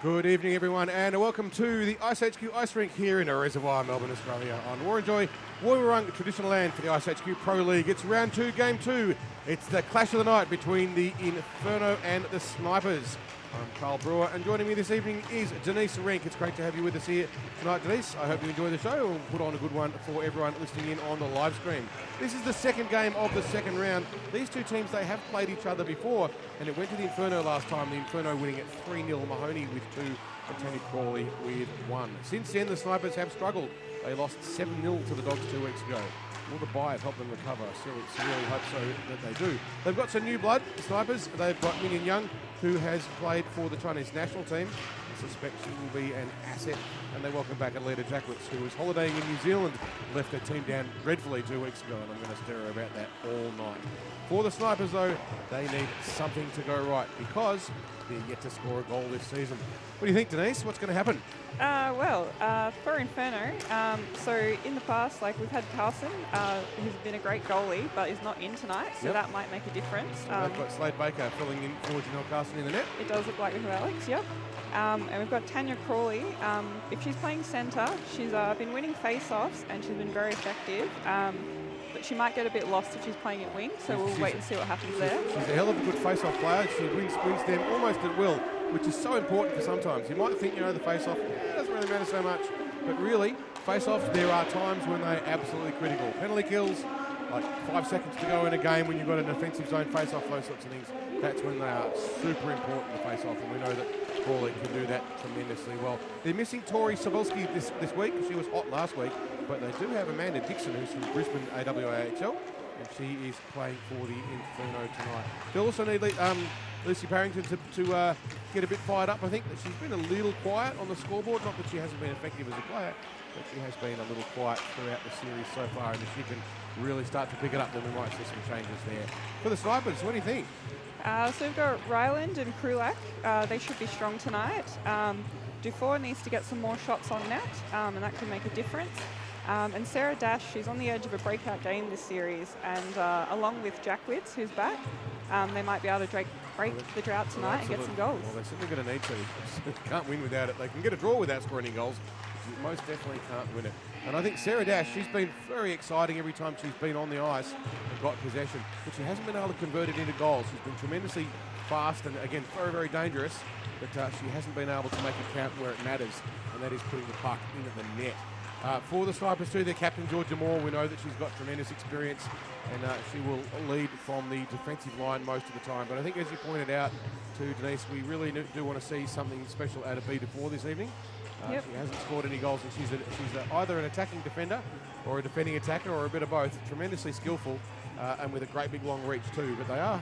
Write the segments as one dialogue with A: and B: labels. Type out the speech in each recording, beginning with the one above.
A: Good evening, everyone, and welcome to the iceHQ ice rink here in a reservoir, Melbourne, Australia, on Warranjoy, Woiwurrung traditional land for the iceHQ Pro League. It's round two, game two. It's the clash of the night between the Inferno and the Snipers. I'm Carl Brewer, and joining me this evening is Denise Renk. It's great to have you with us here tonight, Denise. I hope you enjoy the show. We'll put on a good one for everyone listening in on the live stream. This is the second game of the second round. These two teams, they have played each other before, and it went to the Inferno last time, the Inferno winning at 3-0, Mahoney with 2 and Tony Crawley with 1. Since then, the Snipers have struggled. They lost 7-0 to the Dogs 2 weeks ago. Will the bye have helped them recover? I really hope so that they do. They've got some new blood, the Snipers. They've got Minion Young, who has played for the Chinese national team. I suspect she will be an asset. And they welcome back Alita Jackwitz, who was holidaying in New Zealand, left her team down dreadfully 2 weeks ago, and I'm going to stir her about that all night. For the Snipers, though, they need something to go right because they're yet to score a goal this season. What do you think, Denise? What's going to happen?
B: For Inferno, so in the past, we've had Carlson, who's been a great goalie, but is not in tonight, so that might make a difference.
A: So they've got Slade Baker filling in for Janelle Carlson in the net.
B: It does look like we have Alex, yep. And we've got Tanya Crawley. If she's playing centre, she's been winning face-offs and she's been very effective. But she might get a bit lost if she's playing at wing, so we'll wait and see what happens there.
A: She's a hell of a good face-off player. She wins them almost at will, which is so important for sometimes. You might think, the face-off doesn't really matter so much, but really, face-offs, there are times when they're absolutely critical. Penalty kills, like 5 seconds to go in a game when you've got an offensive zone face-off, those sorts of things, that's when they are super important to face-off, and we know that Crawley can do that tremendously well. They're missing Tori Savolsky this week. She was hot last week, but they do have Amanda Dixon, who's from Brisbane AWAHL, and she is playing for the Inferno tonight. They'll also need Lucy Parrington to get a bit fired up. I think that she's been a little quiet on the scoreboard. Not that she hasn't been effective as a player, but she has been a little quiet throughout the series so far. And if she can really start to pick it up, then we might see some changes there. For the Snipers, what do you think?
B: So we've got Ryland and Krulak. They should be strong tonight. Dufour needs to get some more shots on net, and that could make a difference. And Sarah Dash, she's on the edge of a breakout game this series, and along with Jackwitz, who's back, they might be able to break the drought tonight and get some goals.
A: Well, they're certainly going to need to. They can't win without it. They can get a draw without scoring any goals. You most definitely can't win it. And I think Sarah Dash, she's been very exciting every time she's been on the ice and got possession, but she hasn't been able to convert it into goals. She's been tremendously fast and, again, very, very dangerous, but she hasn't been able to make it count where it matters, and that is putting the puck into the net. For the Snipers too, their captain, Georgia Moore, we know that she's got tremendous experience, and she will lead from the defensive line most of the time. But I think, as you pointed out to Denise, we really do want to see something special out of B4 this evening. She hasn't scored any goals, and she's either an attacking defender or a defending attacker or a bit of both. Tremendously skillful and with a great big long reach too. But they are.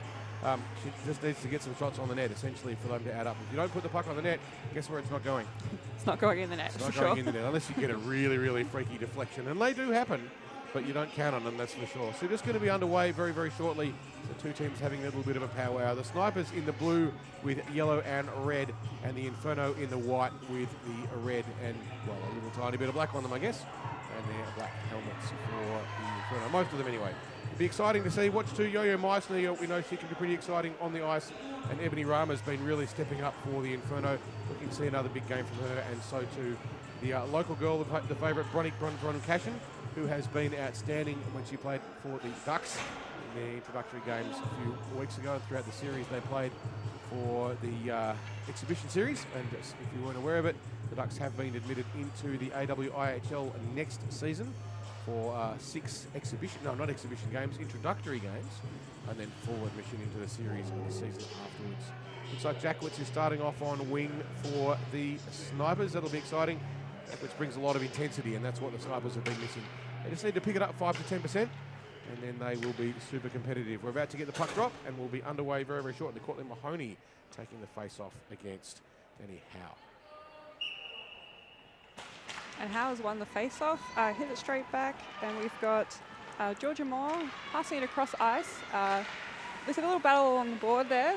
A: She just needs to get some shots on the net, essentially, for them to add up. If you don't put the puck on the net, guess where it's not going?
B: It's not going in the net,
A: it's not going in the net, unless you get a really, really freaky deflection. And they do happen, but you don't count on them, that's for sure. So just going to be underway very, very shortly. The two teams having a little bit of a powwow. The Snipers in the blue with yellow and red, and the Inferno in the white with the red and, well, a little tiny bit of black on them, I guess. And their black helmets for the Inferno, most of them anyway. It'll be exciting to see. Watch too Yo-Yo Meissner. We know she can be pretty exciting on the ice, and Ebony Rama's been really stepping up for the Inferno. Looking to see another big game from her, and so too the local girl, the favourite, Bronnie Cashin, who has been outstanding when she played for the Ducks in their introductory games a few weeks ago, and throughout the series they played for the exhibition series. And if you weren't aware of it, the Ducks have been admitted into the AWIHL next season for 6 introductory games, and then full admission into the series for the season afterwards. Looks like Jackwitz is starting off on wing for the Snipers. That'll be exciting. Jackwitz brings a lot of intensity, and that's what the Snipers have been missing. They just need to pick it up 5 to 10%, and then they will be super competitive. We're about to get the puck drop, and we'll be underway very, very shortly. Courtney Mahoney taking the face-off against Danny Howe.
B: And Howe has won the face-off, hit it straight back, and we've got Georgia Moore passing it across ice. There's a little battle on the board there,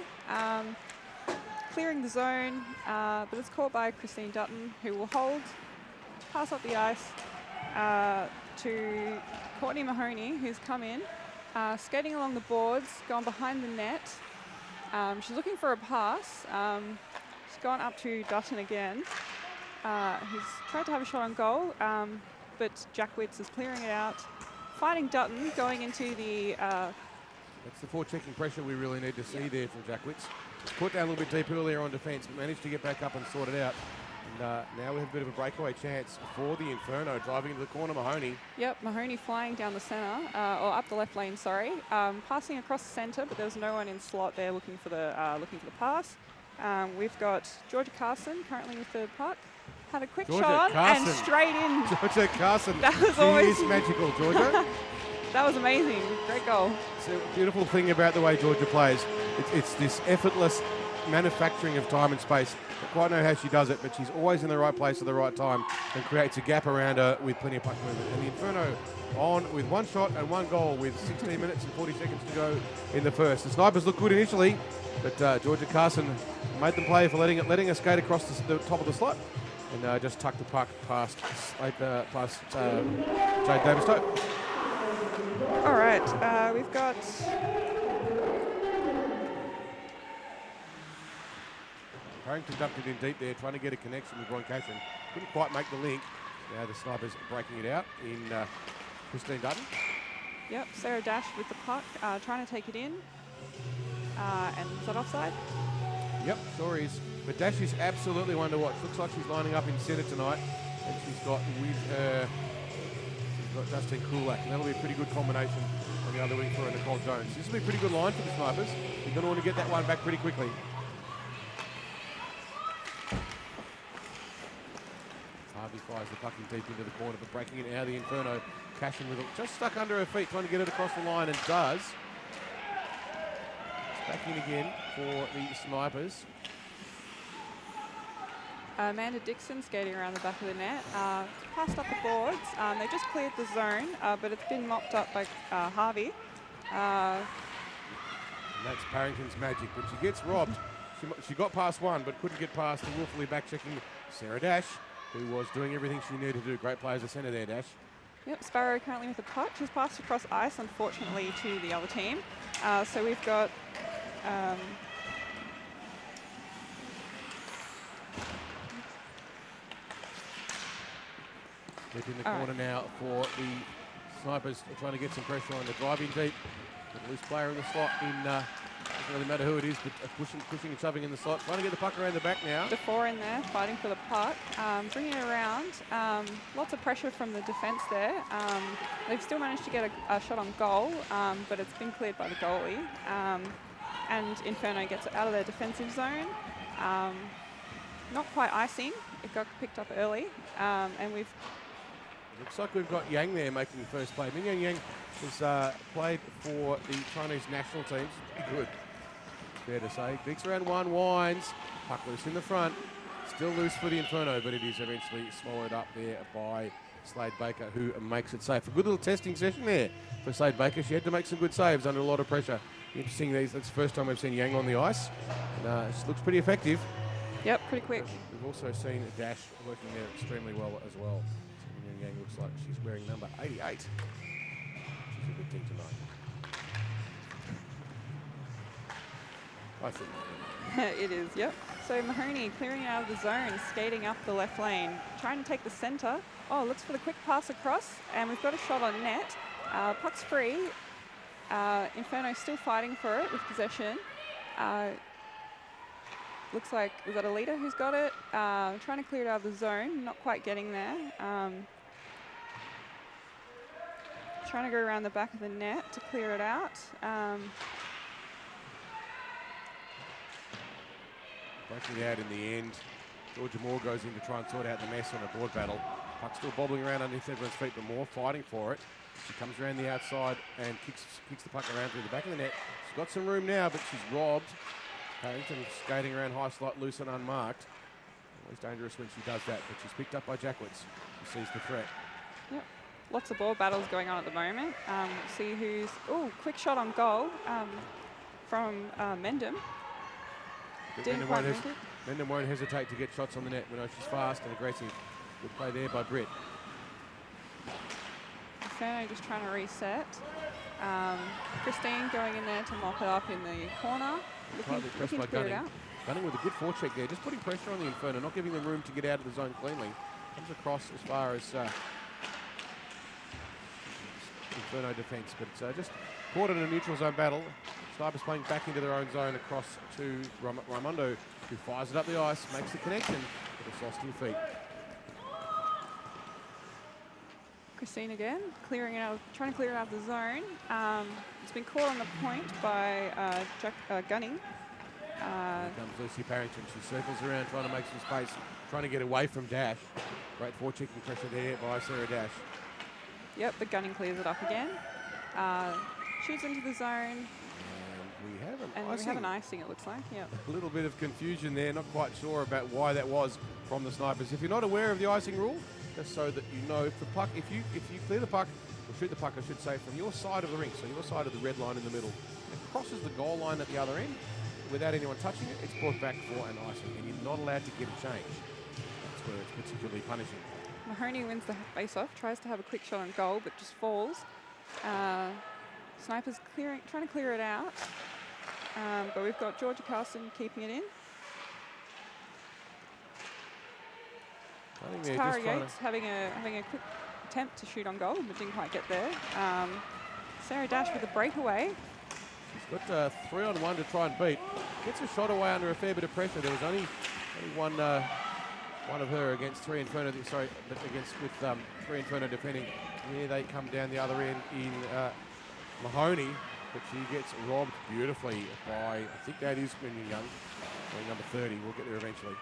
B: clearing the zone, but it's caught by Christine Dutton, who will hold, pass up the ice to Courtney Mahoney, who's come in, skating along the boards, gone behind the net. She's looking for a pass. It's gone up to Dutton again. He's tried to have a shot on goal, but Jackwitz is clearing it out. Fighting Dutton, going into the...
A: That's the forechecking pressure we really need to see there from Jackwitz. He's put down a little bit deep earlier on defence, but managed to get back up and sort it out. And now we have a bit of a breakaway chance for the Inferno, driving into the corner, Mahoney.
B: Yep, Mahoney flying down the centre, or up the left lane, sorry. Passing across the centre, but there's no one in slot there looking for the pass. We've got Georgia Carson currently with the puck. Had a quick shot and straight in.
A: Georgia Carson.
B: That was
A: She is magical, Georgia.
B: That was amazing. Great goal.
A: It's a beautiful thing about the way Georgia plays. It's this effortless manufacturing of time and space. I don't quite know how she does it, but she's always in the right place at the right time and creates a gap around her with plenty of puck movement. And the Inferno on with one shot and one goal with 16 minutes and 40 seconds to go in the first. The Snipers look good initially, but Georgia Carson made them play for letting her skate across the top of the slot and just tucked the puck past Jade Davis-Tote.
B: All right, we've got...
A: Harrington dumped it in deep there, trying to get a connection with Ron Cashin. Couldn't quite make the link. Now the Snipers breaking it out in Christine Dutton.
B: Yep, Sarah Dash with the puck, trying to take it in. And is that offside?
A: Yep, sure is. But Dash is absolutely one to watch. Looks like she's lining up in centre tonight. And she's got with her... Got Justine Kulak, and that'll be a pretty good combination on the other wing for Nicole Jones. This will be a pretty good line for the Snipers. You're going to want to get that one back pretty quickly. Harvey fires the puck in deep into the corner, but breaking it out of the Inferno. Cashin with it just stuck under her feet, trying to get it across the line, and does. It's back in again for the Snipers.
B: Amanda Dixon skating around the back of the net, passed up the boards. They just cleared the zone, but it's been mopped up by Harvey.
A: And that's Parrington's magic, but she gets robbed. She got past one, but couldn't get past the willfully back-checking Sarah Dash, who was doing everything she needed to do. Great play as a centre there, Dash.
B: Yep, Sparrow currently with the puck. She's passed across ice, unfortunately, to the other team. So we've got...
A: Deep in the corner now for the Snipers, trying to get some pressure on the driving deep. The loose player in the slot in, doesn't really matter who it is, but pushing and shoving in the slot. Trying to get the puck around the back now.
B: The four in there, fighting for the puck. Bringing it around. Lots of pressure from the defence there. They've still managed to get a shot on goal, but it's been cleared by the goalie. And Inferno gets it out of their defensive zone. Not quite icing. It got picked up early. And we've...
A: Looks like we've got Yang there making the first play. Mingyang Yang has played for the Chinese national teams. Pretty good, fair to say. Kicks around one, winds. Puck loose in the front. Still loose for the Inferno, but it is eventually swallowed up there by Slade Baker, who makes it safe. A good little testing session there for Slade Baker. She had to make some good saves under a lot of pressure. Interesting, that's the first time we've seen Yang on the ice. And she looks pretty effective.
B: Yep, pretty quick.
A: We've also seen Dash working there extremely well as well. Yang looks like she's wearing number 88. She's a good thing tonight. I think.
B: It is, yep. So Mahoney clearing out of the zone, skating up the left lane, trying to take the centre. Oh, looks for the quick pass across, and we've got a shot on net. Puck's free. Inferno still fighting for it with possession. Looks like we've got a leader who's got it. Trying to clear it out of the zone, not quite getting there. Trying to go around the back of the net to clear it out.
A: Breaking it out in the end. Georgia Moore goes in to try and sort out the mess on a board battle. Puck still bobbling around underneath everyone's feet, but Moore fighting for it. She comes around the outside and kicks the puck around through the back of the net. She's got some room now, but she's robbed. Harrington skating around high slot, loose and unmarked. Always dangerous when she does that, but she's picked up by Jackwitz. She sees the threat.
B: Yep. Lots of ball battles going on at the moment. See who's... Oh, quick shot on goal from Mendham.
A: Mendham won't hesitate to get shots on the net. We know she's fast and aggressive. Good play there by Britt.
B: Inferno just trying to reset. Christine going in there to mop it up in the corner. Looking to clear it out.
A: Gunning with a good forecheck there, just putting pressure on the Inferno, not giving them room to get out of the zone cleanly. Comes across as far as Inferno defence, but it's just caught in a neutral zone battle. Snipers playing back into their own zone across to Raimondo, who fires it up the ice, makes the connection, but it's lost in feet.
B: Christine again, trying to clear it out of the zone. It's been caught on the point by Gunning.
A: Here comes Lucy Parrington. She circles around trying to make some space, trying to get away from Dash. Great forechecking pressure there by Sarah Dash.
B: Yep, but Gunning clears it up again. Shoots into the zone.
A: And we have an icing.
B: It looks like. Yep.
A: A little bit of confusion there. Not quite sure about why that was from the Snipers. If you're not aware of the icing rule, just so that you know, if the puck, if you clear the puck, or shoot the puck, I should say, from your side of the rink, so your side of the red line in the middle, it crosses the goal line at the other end without anyone touching it, it's brought back for an icing, and you're not allowed to get a change. That's where it's particularly punishing.
B: Mahoney wins the face-off, tries to have a quick shot on goal, but just falls. Snipers trying to clear it out, but we've got Georgia Carson keeping it in. Tara Yates having a quick attempt to shoot on goal, but didn't quite get there. Sarah Dash with a breakaway.
A: She's got 3-on-1 to try and beat. Gets a shot away under a fair bit of pressure. There was only one of her against three Inferno. Sorry, but with three Inferno defending. Here they come down the other end in Mahoney, but she gets robbed beautifully by, I think that is Minion Young, number 30. We'll get there eventually.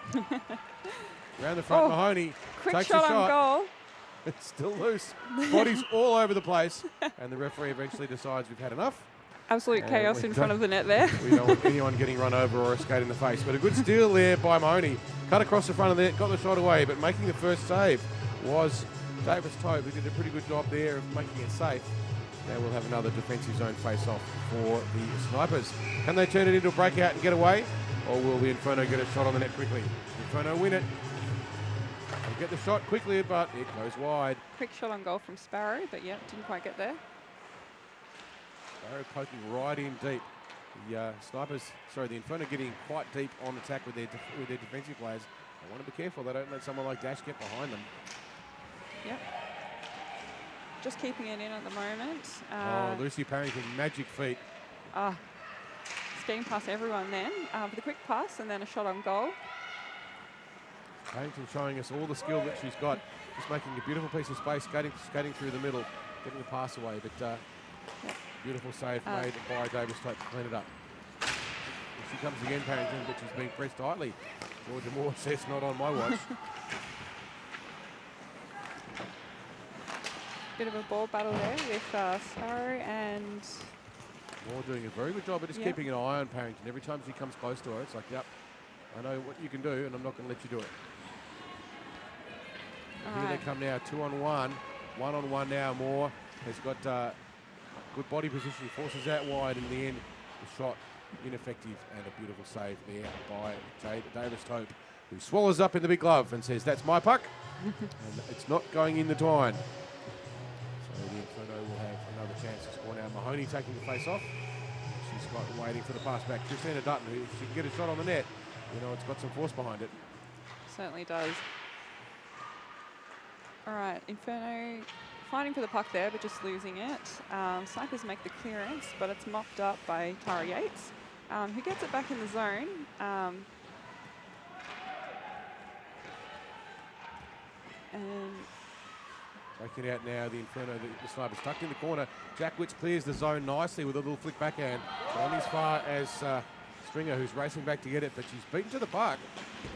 A: Around the front, Mahoney takes a shot.
B: On goal.
A: It's still loose. Bodies all over the place, and the referee eventually decides we've had enough.
B: Absolute chaos in front of the net there.
A: We don't want anyone getting run over or a skate in the face. But a good steal there by Mahoney. Cut across the front of the net, got the shot away, but making the first save was Davis Tobe, who did a pretty good job there of making it safe. Now we'll have another defensive zone face-off for the Snipers. Can they turn it into a breakout and get away? Or will the Inferno get a shot on the net quickly? Inferno win it. They'll get the shot quickly, but it goes wide.
B: Quick shot on goal from Sparrow, but yeah, didn't quite get there.
A: Sparrow poking right in deep. The Inferno getting quite deep on attack with their defensive players. They want to be careful they don't let someone like Dash get behind them.
B: Yep. Just keeping it in at the moment.
A: Lucy Parrington, magic feet.
B: Skiing past everyone then with a quick pass and then a shot on goal.
A: Parrington showing us all the skill that she's got. Just making a beautiful piece of space, skating through the middle, getting the pass away. But beautiful save made by Davis Tope to clean it up. She comes again, Parrington, but she's being pressed tightly. Georgia Moore says not on my watch.
B: Bit of a ball battle there with Sparrow and
A: Moore doing a very good job of just keeping an eye on Parrington. Every time she comes close to her, it's like, yep, I know what you can do, and I'm not going to let you do it. Here they come now, 2-on-1. 1-on-1 now, Moore has got good body position, forces out wide in the end. The shot ineffective and a beautiful save there by Davis Tope, who swallows up in the big glove and says, that's my puck, and it's not going in the twine. So the Inferno will have another chance to score now. Mahoney taking the face off. She's got waiting for the pass back. Christina Dutton, who, if she can get a shot on the net, you know, it's got some force behind it.
B: Certainly does. All right, Inferno fighting for the puck there, but just losing it. Snipers make the clearance, but it's mopped up by Tara Yates, who gets it back in the zone. And
A: breaking out now, the Inferno, the Snipers tucked in the corner. Jack Witz clears the zone nicely with a little flick backhand. Only as far as Stringer, who's racing back to get it, but she's beaten to the puck.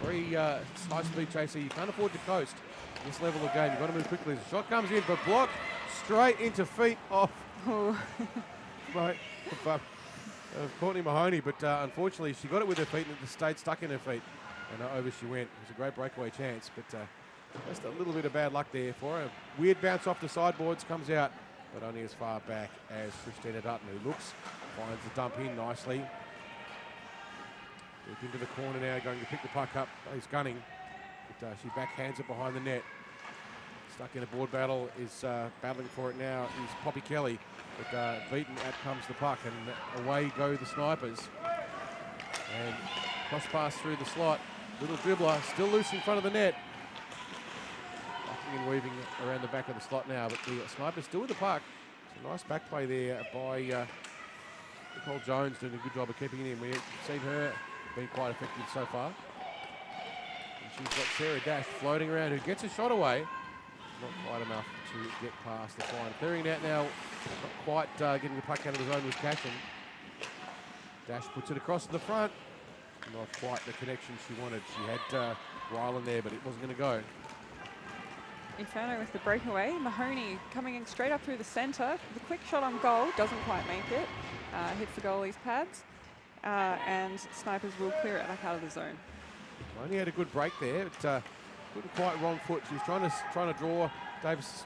A: Very high-speed chaser. You can't afford to coast this level of game. You've got to move quickly. The shot comes in, but blocked straight into feet off Courtney Mahoney, but unfortunately she got it with her feet and it stayed stuck in her feet, and over she went. It was a great breakaway chance, but just a little bit of bad luck there for her. Weird bounce off the sideboards, comes out, but only as far back as Christina Dutton, who finds the dump in nicely. Deep into the corner now, going to pick the puck up. He's gunning, but she backhands it behind the net. Stuck in a board battle, is battling for it now is Poppy Kelly, but beaten, out comes the puck, and away go the Snipers. And Cross pass through the slot. Little dribbler, still loose in front of the net. Ducking and weaving around the back of the slot now, but the Sniper's still with the puck. It's a nice back play there by Nicole Jones, doing a good job of keeping it in. We've seen her being quite effective so far. And she's got Sarah Dash floating around, who gets a shot away. Not quite enough to get past the line. Clearing out now, not quite getting the puck out of the zone with Cashin. Dash puts it across to the front. Not quite the connection she wanted. She had Ryland there, but it wasn't going to go.
B: Inferno with the breakaway. Mahoney coming in straight up through the centre. The quick shot on goal, doesn't quite make it. Hits the goalie's pads. And Snipers will clear it back out of the zone.
A: Mahoney had a good break there, but couldn't quite wrong foot. She was trying to draw Davis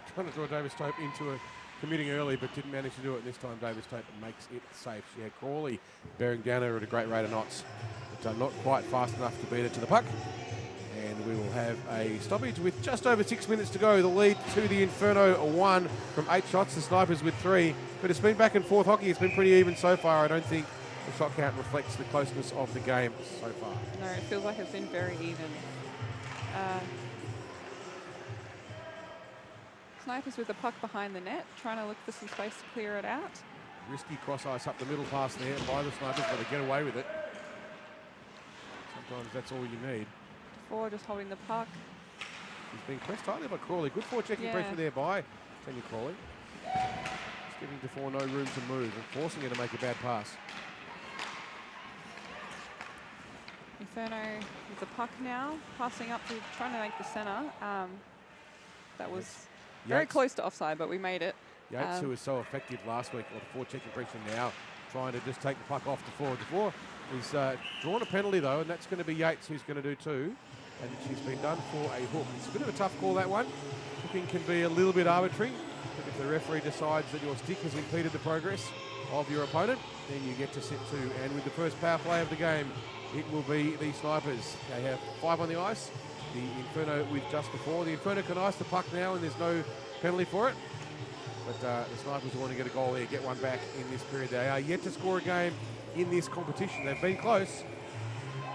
A: Tope into a committing early, but didn't manage to do it. This time Davis Tope makes it safe. She had Crawley bearing down her at a great rate of knots, but not quite fast enough to beat it to the puck. And we will have a stoppage with just over 6 minutes to go. The lead to the Inferno, a 1 from 8 shots. The Snipers with 3. But it's been back and forth hockey. It's been pretty even so far. I don't think the shot count reflects the closeness of the game so far.
B: No, it feels like it's been very even. Snipers with the puck behind the net, trying to look for some space to clear it out.
A: Risky cross ice up the middle pass there by the Snipers, but they get away with it. Sometimes that's all you need.
B: Four just holding the puck.
A: He's being pressed tightly by Crawley. Good forechecking pressure there by Tanya Crawley. Just giving DeFore no room to move and forcing her to make a bad pass.
B: Inferno with the puck now, passing up to trying to make the centre. That was very close to offside, but we made it.
A: Yates, who was so effective last week, or the forechecking pressure now, trying to just take the puck off DeFore. DeFore is drawn a penalty though, and that's going to be Yates who's going to do too. And she's been done for a hook. It's a bit of a tough call, that one. Hooking can be a little bit arbitrary, but if the referee decides that your stick has impeded the progress of your opponent, then you get to sit two. And with the first power play of the game, it will be the Snipers. They have 5 on the ice. The Inferno with just before. The Inferno can ice the puck now, and there's no penalty for it. But the Snipers want to get a goal there, get one back in this period. They are yet to score a game in this competition. They've been close.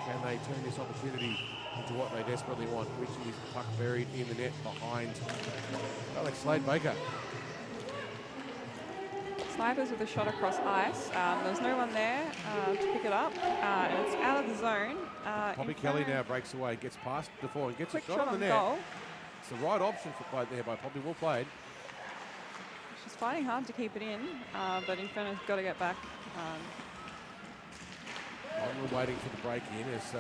A: Can they turn this opportunity into what they desperately want, which is puck buried in the net behind Alex Slade-Baker.
B: Snipers with a shot across ice. There was no one there to pick it up, and it's out of the zone.
A: Poppy Kelly now breaks away, gets past DeFore and gets a shot on the net.
B: Goal.
A: It's the right option for play there by Poppy. Well played.
B: She's fighting hard to keep it in, but Inferno's got to get back.
A: We're waiting for the break in as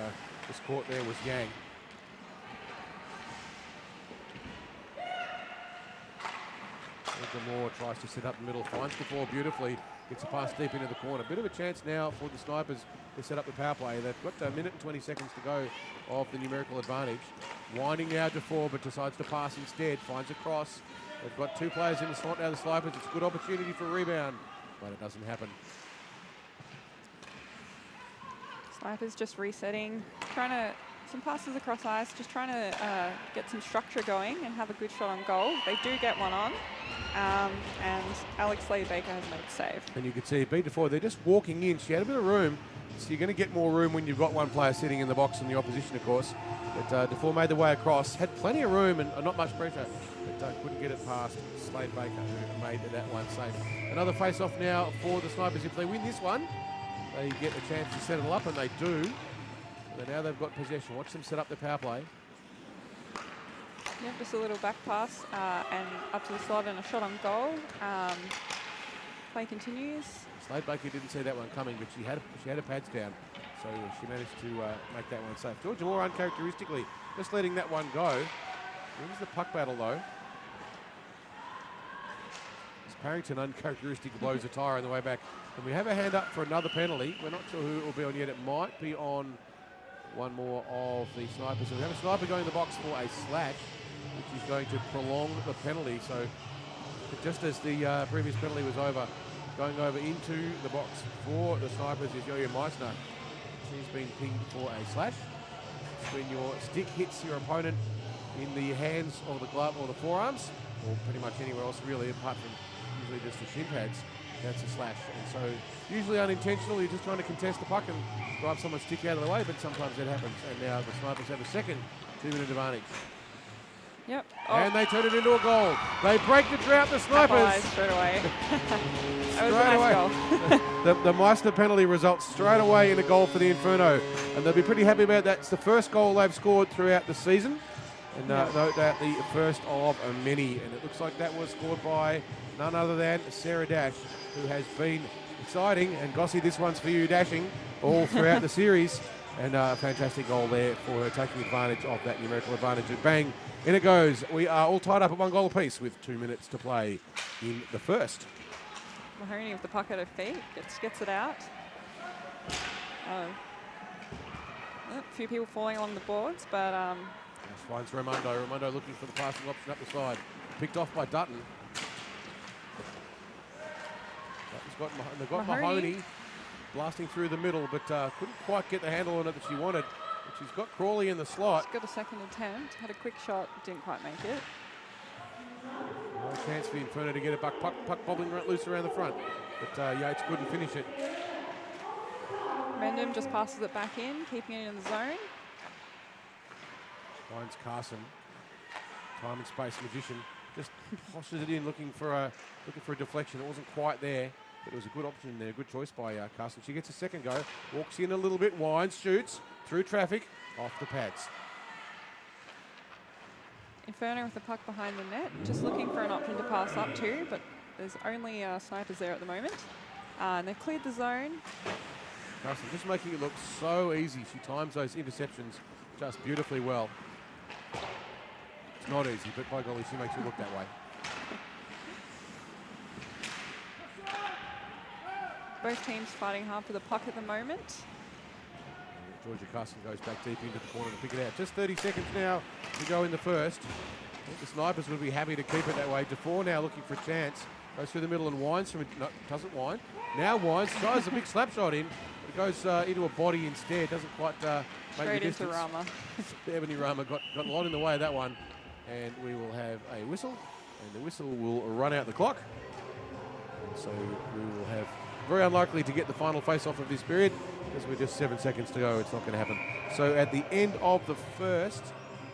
A: this court there was Yang. Moore tries to set up the middle, finds DeFore beautifully, gets a pass deep into the corner. Bit of a chance now for the Snipers to set up the power play. They've got a minute and 20 seconds to go of the numerical advantage. Winding now DeFore, but decides to pass instead, finds a cross. They've got 2 players in the slot now, the Snipers. It's a good opportunity for a rebound, but it doesn't happen.
B: Snipers just resetting, some passes across ice, just trying to get some structure going and have a good shot on goal. They do get one on, and Alex Slade-Baker has made a save.
A: And you can see beat DeFore, they're just walking in. She had a bit of room, so you're going to get more room when you've got one player sitting in the box in the opposition, of course. But DeFore made the way across, had plenty of room and not much pressure, but couldn't get it past Slade-Baker, who made that one safe. Another face-off now for the Snipers. If they win this one, they get a chance to settle up, and they do. So now they've got possession. Watch them set up the power play.
B: Yep, just a little back pass and up to the slot and a shot on goal. Play continues.
A: Slade-Baker didn't see that one coming, but she had her pads down, so she managed to make that one safe. Georgia Moore uncharacteristically just letting that one go. Here's the puck battle though. As Parrington uncharacteristically blows a tyre on the way back. And we have a hand up for another penalty. We're not sure who it will be on yet. It might be on one more of the Snipers. So we have a Sniper going in the box for a slash, which is going to prolong the penalty. So just as the previous penalty was over, going over into the box for the Snipers is Yo-Yo Meissner. She's been pinged for a slash. It's when your stick hits your opponent in the hands or the glove or the forearms, or pretty much anywhere else really, apart from usually just the shin pads. that's a slash. And so usually unintentional, you're just trying to contest the puck and drive someone's stick out of the way, but sometimes that happens. And now the Snipers have a second 2-minute advantage.
B: Yep.
A: And they turn it into a goal. They break the drought, the Snipers.
B: Straight away. That was a nice goal.
A: The Meister penalty results straight away in a goal for the Inferno. And they'll be pretty happy about that. It's the first goal they've scored throughout the season. And note that the first of many. And it looks like that was scored by none other than Sarah Dash, who has been exciting. And Gossie, this one's for you, dashing all throughout the series. And a fantastic goal there for her, taking advantage of that numerical advantage. And bang, in it goes. We are all tied up at 1 goal apiece with 2 minutes to play in the first.
B: Mahoney with the puck at her feet, gets it out. A few people falling along the boards, but...
A: Finds Raimondo. Raimondo looking for the passing option up the side. Picked off by Dutton. They've got Mahoney blasting through the middle, but couldn't quite get the handle on it that she wanted. But she's got Crawley in the slot.
B: She's got a second attempt. Had a quick shot, didn't quite make it.
A: No chance for the Inferno to get a puck bobbling right loose around the front. But Yates couldn't finish it.
B: Mendham just passes it back in, keeping it in the zone.
A: Finds Carson. Time and space magician. Just tosses it in, looking for a deflection. It wasn't quite there, but it was a good option there. Good choice by Carson. She gets a second go. Walks in a little bit, winds, shoots through traffic, off the pads.
B: Inferno with the puck behind the net, just looking for an option to pass up to, but there's only Snipers there at the moment. And they've cleared the zone.
A: Carson just making it look so easy. She times those interceptions just beautifully well. It's not easy, but by golly, she makes it look that way.
B: Both teams fighting hard for the puck at the moment.
A: Georgia Carson goes back deep into the corner to pick it out. Just 30 seconds now to go in the first. I think the Snipers would be happy to keep it that way. DeFore now looking for a chance. Goes through the middle and winds from it. No, doesn't wind. Now winds. Tries a big slap shot in. It goes into a body instead. Doesn't quite make
B: Straight
A: the distance.
B: into Rama.
A: Ebony Rama got a lot in the way of that one. And we will have a whistle. And the whistle will run out the clock. And so we will have... Very unlikely to get the final face-off of this period because we're just 7 seconds to go. It's not going to happen. So at the end of the first,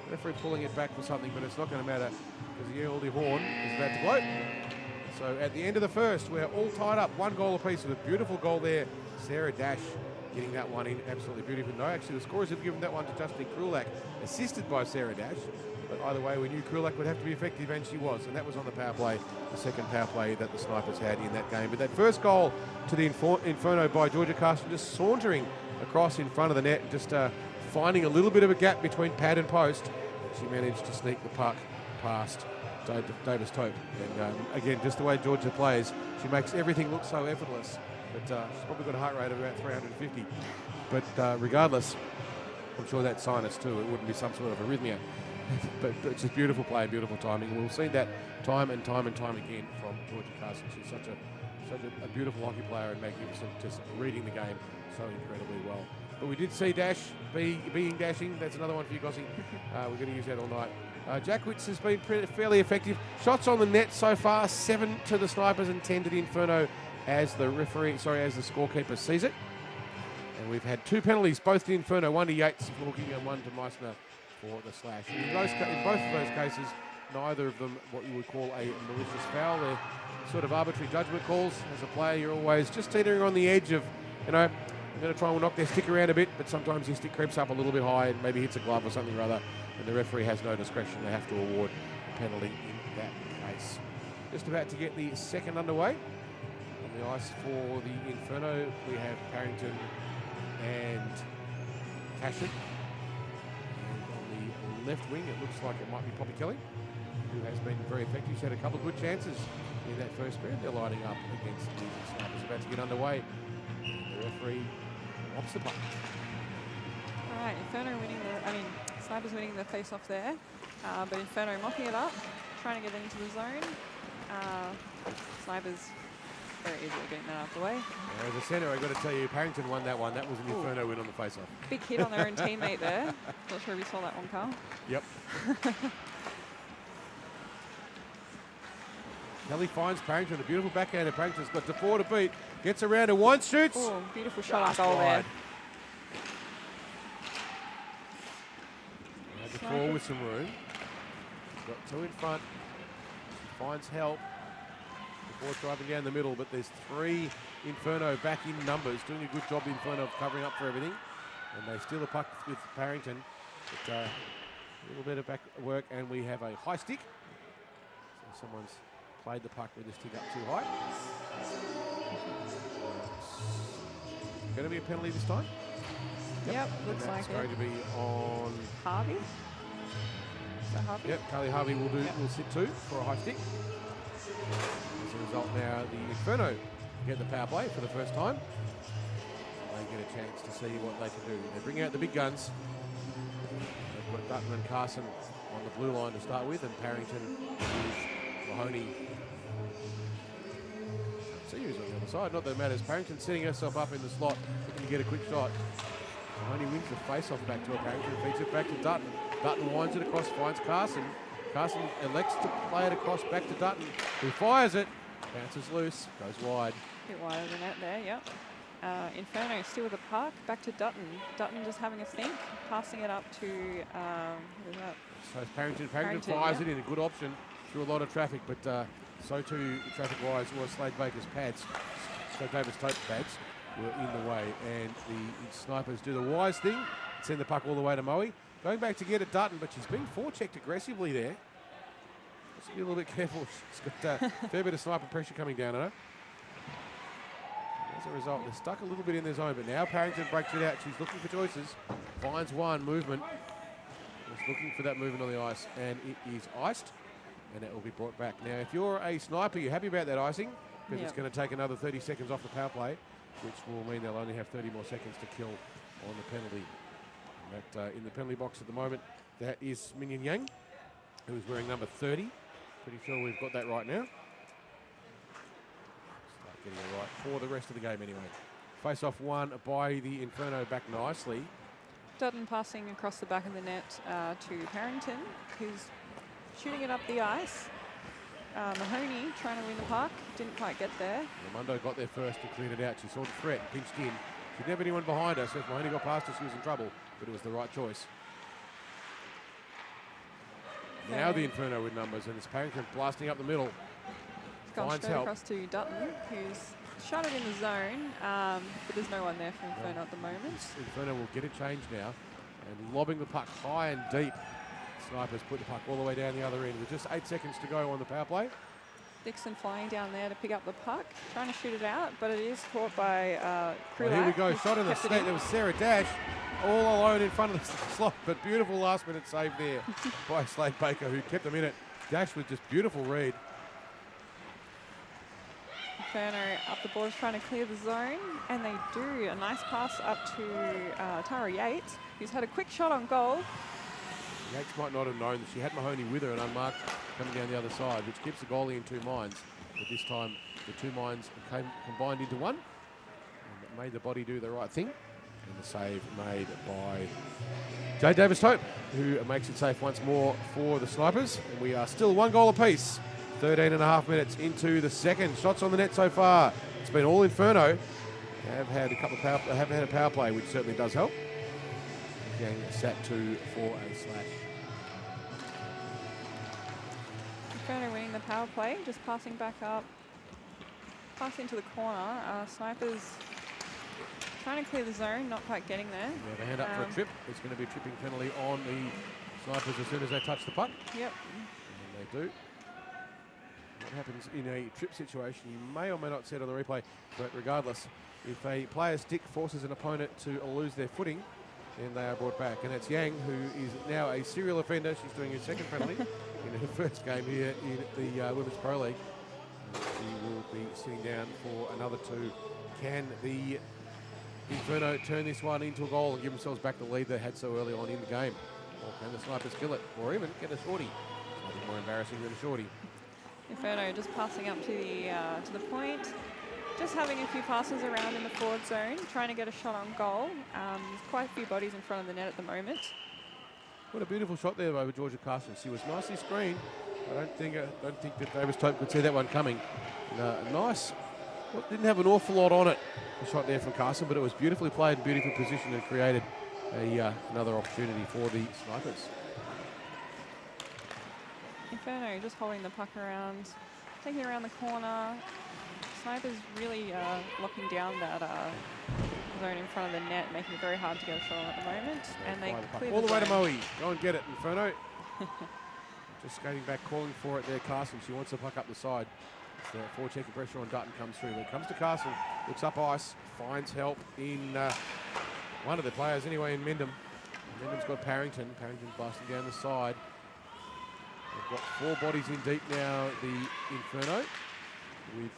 A: the referee pulling it back for something, but it's not going to matter because the early horn is about to blow. So at the end of the first, we're all tied up, 1 goal apiece with a beautiful goal there. Sarah Dash getting that one in absolutely beautiful. No, actually the scorers have given that one to Justine Krulak, assisted by Sarah Dash. But either way, we knew Krulak would have to be effective, and she was. And that was on the power play, the second power play that the Snipers had in that game. But that first goal to the Inferno by Georgia Carson, just sauntering across in front of the net, just finding a little bit of a gap between pad and post. She managed to sneak the puck past Davis Tope. And again, just the way Georgia plays, she makes everything look so effortless. But she's probably got a heart rate of about 350. But regardless, I'm sure that's sinus too. It wouldn't be some sort of arrhythmia. But it's just beautiful play, beautiful timing. We'll see that time and time and time again from Georgia Carson. She's such a beautiful hockey player and magnificent, just reading the game so incredibly well. But we did see Dash being dashing. That's another one for you, Gossie. We're going to use that all night. Jackwitz has been fairly effective. Shots on the net so far, 7 to the Snipers and 10 to the Inferno as the scorekeeper sees it. And we've had 2 penalties, both to Inferno, 1 to Yates looking and 1 to Meissner for the slash. In both of those cases, neither of them what you would call a malicious foul. They're sort of arbitrary judgment calls. As a player, you're always just teetering on the edge of, I'm going to try and knock their stick around a bit, but sometimes your stick creeps up a little bit high and maybe hits a glove or something or other, and the referee has no discretion. They have to award a penalty in that case. Just about to get the second underway. On the ice for the Inferno, we have Parrington and Cashin. Left wing, it looks like it might be Poppy Kelly, who has been very effective. She's had a couple of good chances in that first period. They're lining up against the Snipers, about to get underway. The referee whops the puck.
B: All right, Snipers winning the face-off there, but Inferno mopping it up, trying to get into the zone. Snipers very easily getting that out of the way.
A: As a centre, I've got to tell you, Parrington won that one. That was an Inferno win on the face-off.
B: Big hit on their own teammate there. Not sure if you saw that one, Carl.
A: Yep. Kelly finds Parrington, a beautiful backhander. Parrington's got DeFore to beat. Gets around and one shoots.
B: Oh, beautiful shot on
A: Just
B: goal there.
A: wide. Now DeFore with some room. Got two in front. She finds help. DeFore driving down the middle, but there's three Inferno back in numbers, doing a good job, Inferno, of covering up for everything. And they steal the puck with Parrington. But a little bit of back work, and we have a high stick. So someone's played the puck with the stick up too high. Going to be a penalty this time?
B: Yep, looks like
A: It's going to be on
B: Harvey. Is that Harvey?
A: Yep, Carly Harvey will sit too for a high stick. As a result, now the Inferno get the power play for the first time. They get a chance to see what they can do. They bring out the big guns. They've got Dutton and Carson on the blue line to start with, and Parrington with Mahoney. See who's on the other side. Not that it matters. Parrington setting herself up in the slot, looking to get a quick shot. Mahoney wins the face-off back to her. Parrington feeds it back to Dutton. Dutton winds it across, finds Carson. Carson elects to play it across back to Dutton, who fires it. Bounces loose, goes wide.
B: A bit wide of the net there, yep. Inferno still with the puck, back to Dutton. Dutton just having a think, passing it up to, who is that?
A: So Parrington fires it in, a good option through a lot of traffic, but so too traffic-wise was Slade Baker's pads. So Davis Tote's pads were in the way, and the snipers do the wise thing, send the puck all the way to Moe. Going back to get at Dutton, but she's been forechecked aggressively there. Just be a little bit careful. She's got a fair bit of sniper pressure coming down on her. As a result, they're stuck a little bit in their zone, but now Parrington breaks it out. She's looking for choices, finds one movement. Just looking for that movement on the ice, and it is iced, and it will be brought back. Now, if you're a sniper, you're happy about that icing, because it's going to take another 30 seconds off the power play, which will mean they'll only have 30 more seconds to kill on the penalty. And that, in the penalty box at the moment, that is Minion Yang, who's wearing number 30. Pretty sure we've got that right now. Start getting it right for the rest of the game anyway. Face off won by the Inferno back nicely.
B: Dutton passing across the back of the net to Parrington, who's shooting it up the ice. Mahoney trying to win the puck, didn't quite get there.
A: Raimondo got there first and cleared it out. She saw the threat, pinched in. She didn't have anyone behind her, so if Mahoney got past her, she was in trouble, but it was the right choice. Now the Inferno with numbers, and it's Parrington blasting up the middle.
B: It's gone straight across to Dutton, who's shot it in the zone, but there's no one there for Inferno at the moment.
A: Inferno will get a change now, and lobbing the puck high and deep. Snipers put the puck all the way down the other end with just 8 seconds to go on the power play.
B: Dixon flying down there to pick up the puck, trying to shoot it out, but it is caught by Krulak.
A: Well, here we go, shot in the net. There was Sarah Dash all alone in front of the slot, but beautiful last-minute save there by Slade Baker, who kept them in it. Dash with just beautiful read.
B: Inferno up the boards trying to clear the zone, and they do. A nice pass up to Tara Yates, who's had a quick shot on goal.
A: Yates might not have known that she had Mahoney with her and unmarked coming down the other side, which keeps the goalie in 2 minds. But this time, the 2 minds combined into one, and it made the body do the right thing. And the save made by Jay Davis-Tote, who makes it safe once more for the Snipers. And we are still 1 goal apiece. 13.5 minutes into the second. Shots on the net so far. It's been all Inferno. They have had a power play, which certainly does help. Yang sat 2 for a slash.
B: Inferno winning the power play, just passing back up, pass into the corner. Snipers trying to clear the zone, not quite getting there.
A: They have a hand up for a trip. It's going to be a tripping penalty on the Snipers as soon as they touch the puck.
B: Yep.
A: And they do. What happens in a trip situation, you may or may not see it on the replay, but regardless, if a player's stick forces an opponent to lose their footing, then they are brought back. And that's Yang, who is now a serial offender. She's doing her second penalty in her first game here in the Women's Pro League. And she will be sitting down for another 2. Can the Inferno turn this one into a goal and give themselves back the lead they had so early on in the game? Or can the Snipers kill it? Or even get a shorty? Nothing more embarrassing than a shorty.
B: Inferno just passing up to the point. Just having a few passes around in the forward zone, trying to get a shot on goal. There's quite a few bodies in front of the net at the moment.
A: What a beautiful shot there by Georgia Carson. She was nicely screened, I don't think that Davis Tope could see that one coming. Nice. Well, didn't have an awful lot on it. A shot there from Carson, but it was beautifully played, beautifully positioned, and created another opportunity for the Snipers.
B: Inferno just holding the puck around, taking it around the corner. Snipers really locking down that zone in front of the net, making it very hard to get a shot on at the moment. And they clear
A: all the way to Moe. Go and get it, Inferno. Just skating back, calling for it there, Carson. She wants the puck up the side. It's the forechecking pressure on Dutton comes through. When it comes to Carson, looks up ice, finds help in one of the players anyway, in Mendham. Mendham's got Parrington. Parrington's blasting down the side. They've got 4 bodies in deep now, the Inferno, with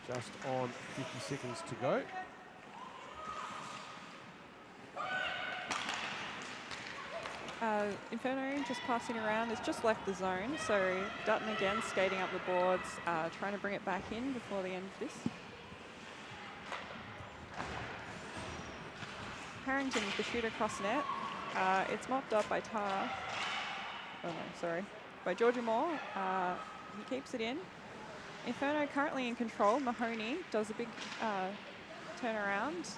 A: just on 50 seconds to go.
B: Inferno just passing around. It's just left the zone, so Dutton again skating up the boards, trying to bring it back in before the end of this. Harrington with the shoot across net. It's mopped up by Tara. Oh no, sorry. By Georgia Moore. He keeps it in. Inferno currently in control. Mahoney does a big turnaround.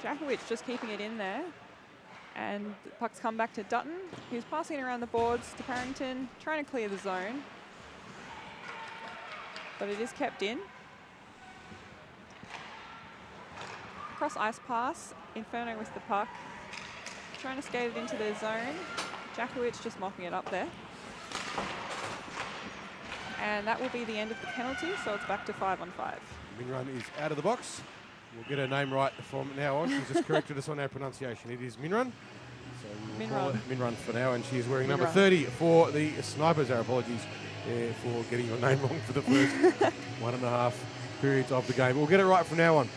B: Jakowicz just keeping it in there. And the puck's come back to Dutton, who's passing it around the boards to Parrington, trying to clear the zone. But it is kept in. Cross ice pass, Inferno with the puck. Trying to skate it into their zone. Jakowicz just mopping it up there. And that will be the end of the penalty, so it's back to 5-on-5.
A: Minrun is out of the box. We'll get her name right from now on. She's just corrected us on our pronunciation. It is Minrun. So we'll call it Minrun for now, and she is wearing number 30 for the Snipers. Our apologies for getting your name wrong for the first 1.5 periods of the game. We'll get it right from now on.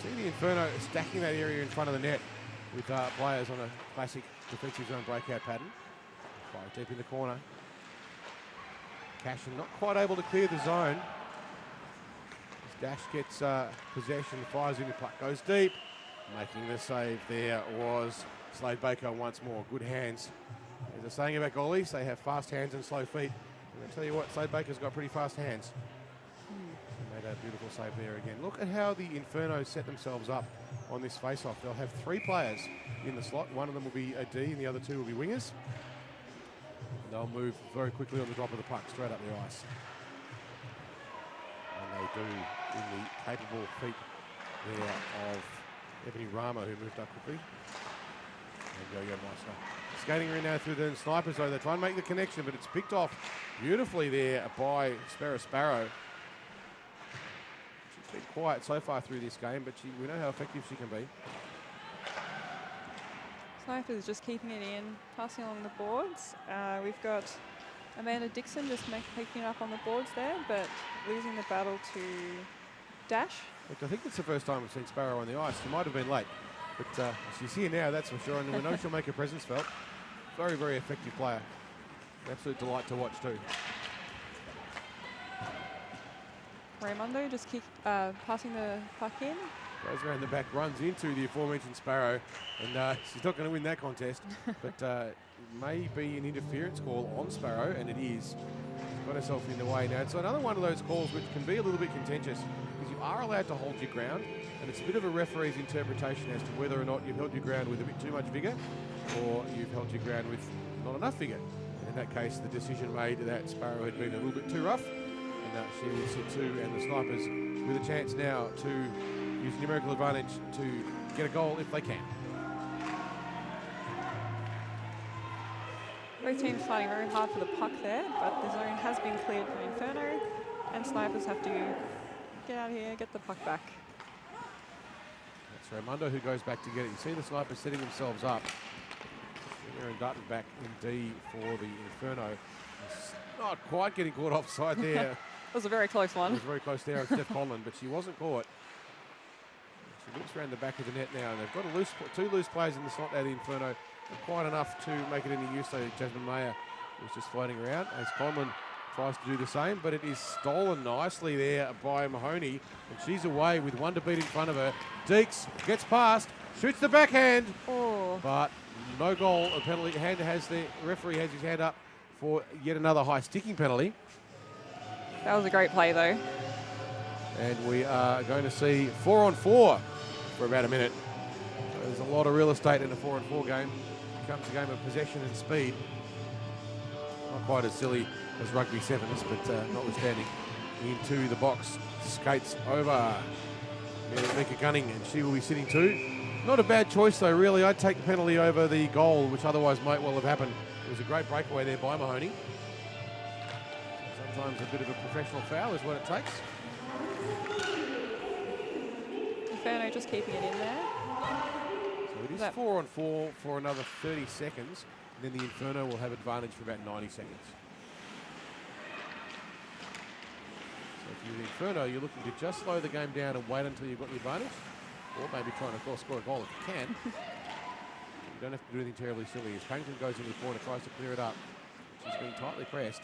A: See the Inferno stacking that area in front of the net with players on a classic defensive zone breakout pattern. Fire deep in the corner. Cashin not quite able to clear the zone. Dash gets possession, fires in, the puck goes deep. Making the save there was Slade Baker once more. Good hands. There's a saying about goalies, they have fast hands and slow feet. And I tell you what, Slade Baker's got pretty fast hands. He made a beautiful save there again. Look at how the Inferno set themselves up on this face-off. They'll have 3 players in the slot. One of them will be a D and the other 2 will be wingers. And they'll move very quickly on the drop of the puck straight up the ice. And they do in the capable feet there of Ebony Rama, who moved up quickly. And Yo-Yo Meister. Skating around now through the Snipers, though. They try and make the connection, but it's picked off beautifully there by Sparrow. She's been quiet so far through this game, but we know how effective she can be.
B: Snipers just keeping it in, passing along the boards. We've got Amanda Dixon just picking it up on the boards there, but losing the battle to Dash.
A: Look, I think it's the first time we've seen Sparrow on the ice. She might have been late, but she's here now, that's for sure, and we know she'll make her presence felt. Very, very effective player. Absolute delight to watch too.
B: Raimondo just passing the puck in.
A: Goes around the back, runs into the aforementioned Sparrow, and she's not going to win that contest, but may be an interference call on Sparrow, and it is. She's got herself in the way now. It's another one of those calls which can be a little bit contentious, because you are allowed to hold your ground, and it's a bit of a referee's interpretation as to whether or not you've held your ground with a bit too much vigour, or you've held your ground with not enough vigour. And in that case, the decision made that Sparrow had been a little bit too rough, and she will sit 2, and the Snipers with a chance now to use numerical advantage to get a goal if they can.
B: Both teams fighting very hard for the puck there, but the zone has been cleared by Inferno, and Snipers have to get out of here, get the puck back.
A: That's Raimondo who goes back to get it. You see the Snipers setting themselves up. Aaron Dutton back in D for the Inferno. It's not quite getting caught offside there.
B: It was a very close one.
A: It was very close there of Steph Conlon, but she wasn't caught. She looks around the back of the net now, and they've got 2 loose players in the slot there, the Inferno. Not quite enough to make it any use, so Jasmine Mayer was just floating around as Conlon tries to do the same, but it is stolen nicely there by Mahoney, and she's away with 1 to beat in front of her. Deeks gets past, shoots the backhand, but No goal, a penalty. The referee has his hand up for yet another high sticking penalty.
B: That was a great play, though.
A: And we are going to see 4-on-4 for about a minute. So there's a lot of real estate in a 4-on-4 game. It becomes a game of possession and speed. Not quite as silly as rugby sevens, but notwithstanding. Into the box, skates over Mika Gunning, and she will be sitting too. Not a bad choice though, really. I'd take the penalty over the goal, which otherwise might well have happened. It was a great breakaway there by Mahoney. Sometimes a bit of a professional foul is what it takes.
B: Inferno just keeping it in there.
A: So it is 4-on-4 for another 30 seconds. And then the Inferno will have advantage for about 90 seconds. So if you're the Inferno, you're looking to just slow the game down and wait until you've got the advantage. Or maybe trying to score a goal if you can. You don't have to do anything terribly silly. As Pennington goes into the corner, tries to clear it up. She's being tightly pressed.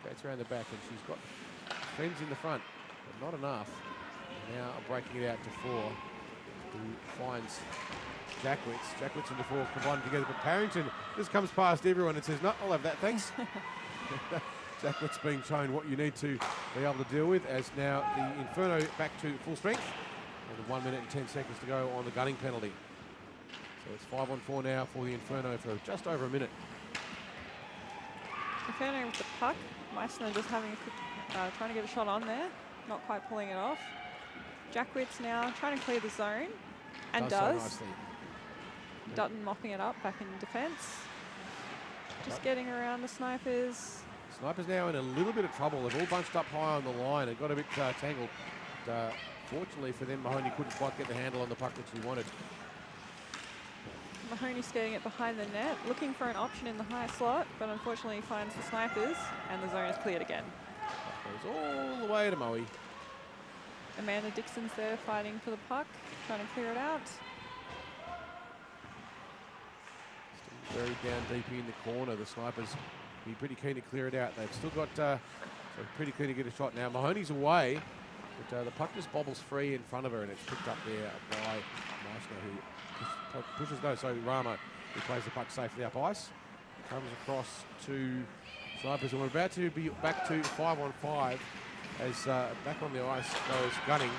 A: Skates around the back, and she's got friends in the front, but not enough. Now breaking it out to 4, who finds Jackwitz. Jackwitz and the 4 combined together, but Parrington just comes past everyone and says, "No, I'll have that, thanks." Jackwitz being shown what you need to be able to deal with, as now the Inferno back to full strength. And 1 minute and 10 seconds to go on the gunning penalty. So it's 5-on-4 now for the Inferno for just over a minute.
B: Inferno with the puck. Meissner just having a quick, trying to get a shot on there. Not quite pulling it off. Jackwitz now trying to clear the zone. And does.
A: So nicely.
B: Dutton mopping it up back in defence. Just getting around the snipers.
A: Snipers now in a little bit of trouble. They've all bunched up high on the line. It got a bit tangled. Fortunately for them, Mahoney couldn't quite get the handle on the puck that she wanted.
B: Mahoney's getting it behind the net, looking for an option in the high slot, but unfortunately finds the snipers, and the zone is cleared again.
A: That goes all the way to Moe.
B: Amanda Dixon's there fighting for the puck, trying to clear it out.
A: Still very down deep in the corner. The snipers be pretty keen to clear it out. They've still got so pretty keen to get a shot now. Mahoney's away. But the puck just bobbles free in front of her, and it's picked up there by Meissner, who pushes Rama, who plays the puck safely up ice. Comes across to snipers, and we're about to be back to 5-on-5 as back on the ice goes Gunning.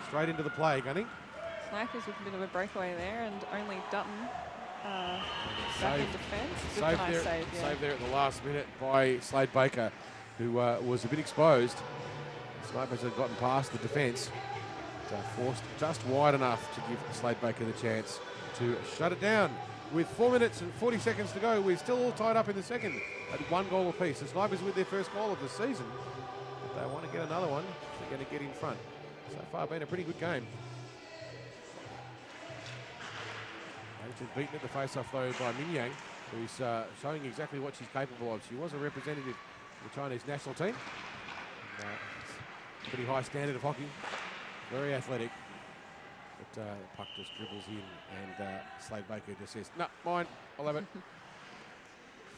A: Straight into the play, Gunning.
B: Snipers with a bit of a breakaway there, and only Dutton back in defence.
A: Save there at the last minute by Slade Baker, who was a bit exposed. Snipers had gotten past the defence, forced just wide enough to give Slade Baker the chance to shut it down. With 4 minutes and 40 seconds to go, we're still all tied up in the second at 1 goal apiece. The Snipers with their first goal of the season, but they want to get another one if they're going to get in front. So far, been a pretty good game. Beaten at the face-off though by Min Yang, who's showing exactly what she's capable of. She was a representative of the Chinese national team. Pretty high standard of hockey, very athletic, but the puck just dribbles in, and Slade Baker just says, "No, mine, I'll have it."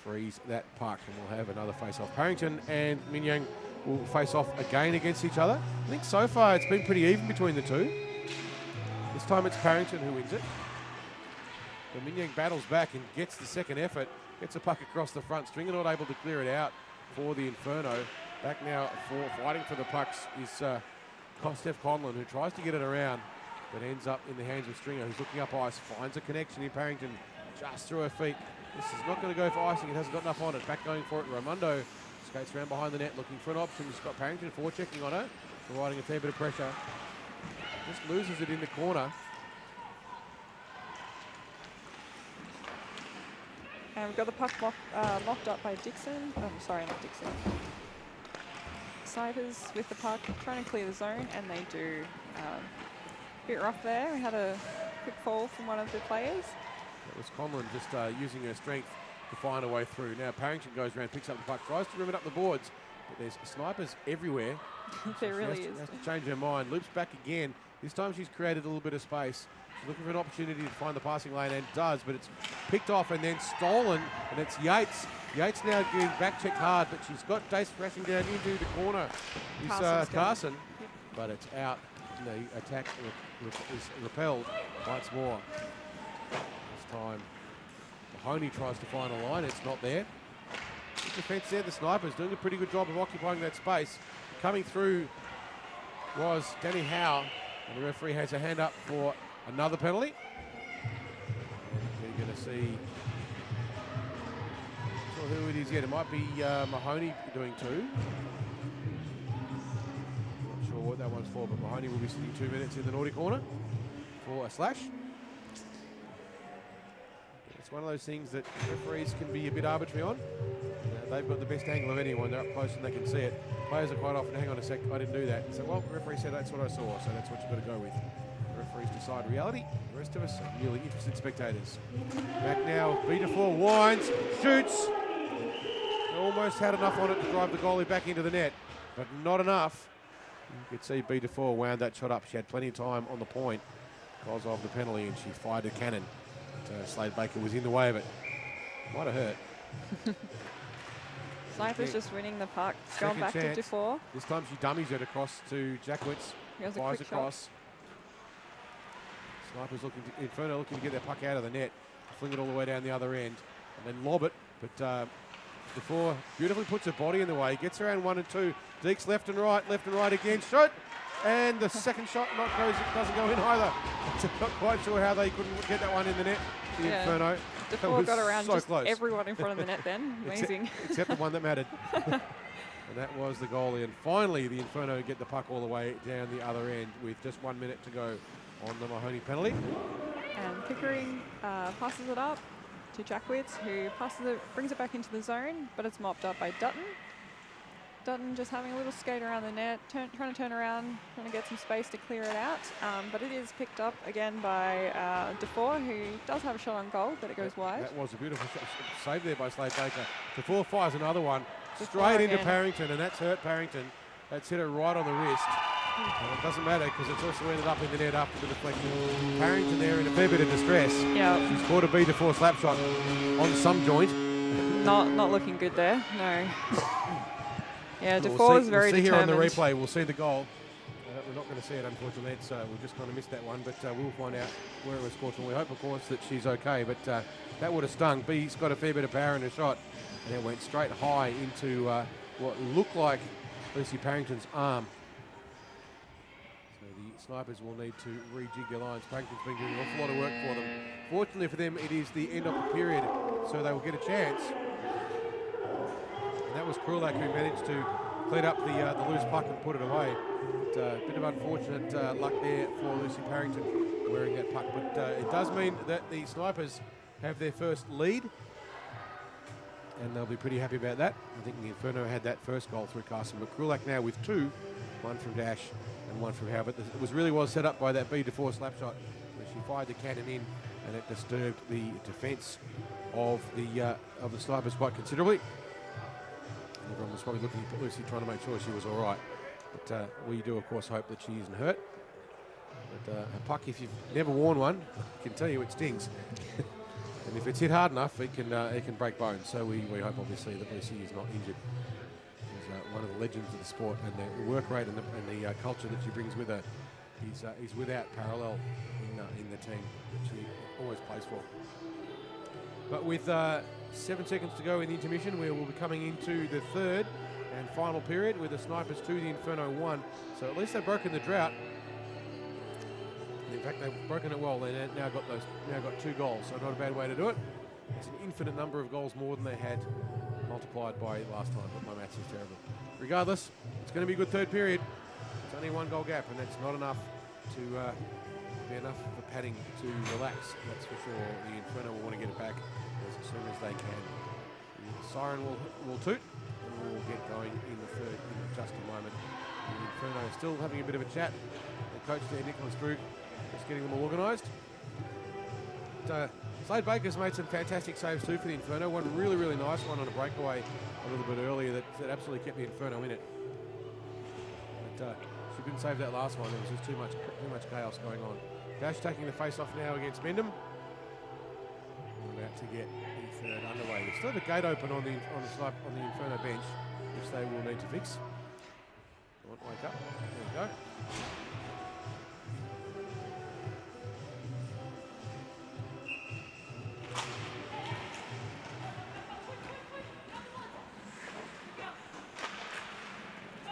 A: Frees that puck, and we'll have another face-off. Parrington and Min Yang will face off again against each other. I think so far it's been pretty even between the two. This time it's Parrington who wins it. But Min Yang battles back and gets the second effort, gets a puck across the front. Stringer not able to clear it out for the Inferno. Back now for fighting for the pucks is Steph Conlon, who tries to get it around, but ends up in the hands of Stringer, who's looking up ice, finds a connection in Parrington, just through her feet. This is not going to go for icing. It hasn't got enough on it. Back going for it. Raimondo skates around behind the net, looking for an option. He's got Parrington forechecking on her, providing a fair bit of pressure. Just loses it in the corner.
B: And we've got the puck locked up by Dixon. Oh, sorry, not Dixon. Snipers with the puck, trying to clear the zone, and they do. A bit rough there. We had a quick fall from one of the players.
A: It was Conlon just using her strength to find a way through. Now Parrington goes around, picks up the puck, tries to rim it up the boards, but there's snipers everywhere.
B: There really is.
A: She has to change her mind. Loops back again. This time she's created a little bit of space. She's looking for an opportunity to find the passing lane, and does, but it's picked off and then stolen, and it's Yates. Yates now getting back-checked hard, but she's got Dace crashing down into the corner. Is Carson, but it's out. The attack is repelled once more. This time Mahoney tries to find a line. It's not there. Good defence there. The Snipers doing a pretty good job of occupying that space. Coming through was Danny Howe. And the referee has a hand up for another penalty. And we're going to see who it is yet. It might be Mahoney doing two. Not sure what that one's for, but Mahoney will be sitting 2 minutes in the naughty corner for a slash. It's one of those things that referees can be a bit arbitrary on. They've got the best angle of anyone. They're up close and they can see it. Players are quite often, hang on a sec, I didn't do that. So, well, the referee said that's what I saw, so that's what you've got to go with. The referees decide reality. The rest of us are merely interested spectators. Back now, B4 winds, shoots. Almost had enough on it to drive the goalie back into the net, but not enough. You could see B4 wound that shot up. She had plenty of time on the point because of the penalty, and she fired a cannon. But, Slade Baker was in the way of it. Might have hurt.
B: Sniper's just winning the puck. It's going back to Dufour.
A: This time she dummies it across to Jackwitz. Fires across. Sniper's Inferno looking to get their puck out of the net. Fling it all the way down the other end. And then lob it. But Dufour beautifully puts her body in the way. Gets around 1 and 2. Deeks left and right again. Shoot! And the second shot doesn't go in either. Not quite sure how they couldn't get that one in the net. The Inferno.
B: Dufour got around
A: so
B: just
A: close.
B: Everyone in front of the net then. Amazing.
A: Except the one that mattered. And that was the goalie. And finally, the Inferno get the puck all the way down the other end with just 1 minute to go on the Mahoney penalty.
B: And Pickering passes it up to Jackwitz, who brings it back into the zone, but it's mopped up by Dutton. Dutton just having a little skate around the net, trying to turn around, trying to get some space to clear it out. But it is picked up again by Dufour, who does have a shot on goal, but it goes wide. That
A: was a beautiful save there by Slade Baker. Dufour fires another one straight into Parrington, and that's hurt Parrington. That's hit her right on the wrist. And it doesn't matter because it's also ended up in the net after the deflection. Parrington there in a fair bit of distress.
B: Yeah.
A: She's caught a B4 slap shot on some joint.
B: Not looking good there, no. Yeah, Dufour is very determined.
A: Here on the replay, we'll see the goal. We're not going to see it, unfortunately. So we've just kind of missed that one, but we'll find out where it was caught. And we hope, of course, that she's okay. But that would have stung. B's got a fair bit of power in her shot, and it went straight high into what looked like Lucy Parrington's arm. So the Snipers will need to rejig their lines. Parrington's been doing an awful lot of work for them. Fortunately for them, it is the end of the period, so they will get a chance. And that was Krulak who managed to clean up the loose puck and put it away. But, a bit of unfortunate luck there for Lucy Parrington wearing that puck. But it does mean that the Snipers have their first lead, and they'll be pretty happy about that. I think the Inferno had that first goal through Carson, but Krulak now with two, one from Dash and one from Howe. But it was set up by that B4 slap shot where she fired the cannon in, and it disturbed the defence of the Snipers quite considerably. Everyone was probably looking at Lucy, trying to make sure she was all right. But we do, of course, hope that she isn't hurt. But a puck, if you've never worn one, I can tell you it stings. And if it's hit hard enough, it can break bones. So we hope, obviously, that Lucy is not injured. She's one of the legends of the sport, and the work rate and the culture that she brings with her is without parallel in the team that she always plays for. But with 7 seconds to go in the intermission, we will be coming into the third and final period with the Snipers 2, the Inferno 1. So at least they've broken the drought. In fact, they've broken it well. They now got 2 goals, so not a bad way to do it. It's an infinite number of goals more than they had multiplied by last time, but my maths is terrible. Regardless, it's going to be a good third period. It's only 1 goal gap, and that's not enough to be enough for padding to relax. That's for sure. The Inferno will want to get it back as soon as they can. The siren will toot, and we'll get going in the third in just a moment. The Inferno is still having a bit of a chat. The coach there, Nicholas Drew, just getting them all organised. Slade Baker's made some fantastic saves too for the Inferno. One really, really nice one on a breakaway a little bit earlier that absolutely kept the Inferno in it. But she couldn't save that last one. There was just too much chaos going on. Dash taking the face off now against Mendham. We're about to get the third underway. There's still a gate open on the Inferno bench, which they will need to fix. Won't wake up. There we go.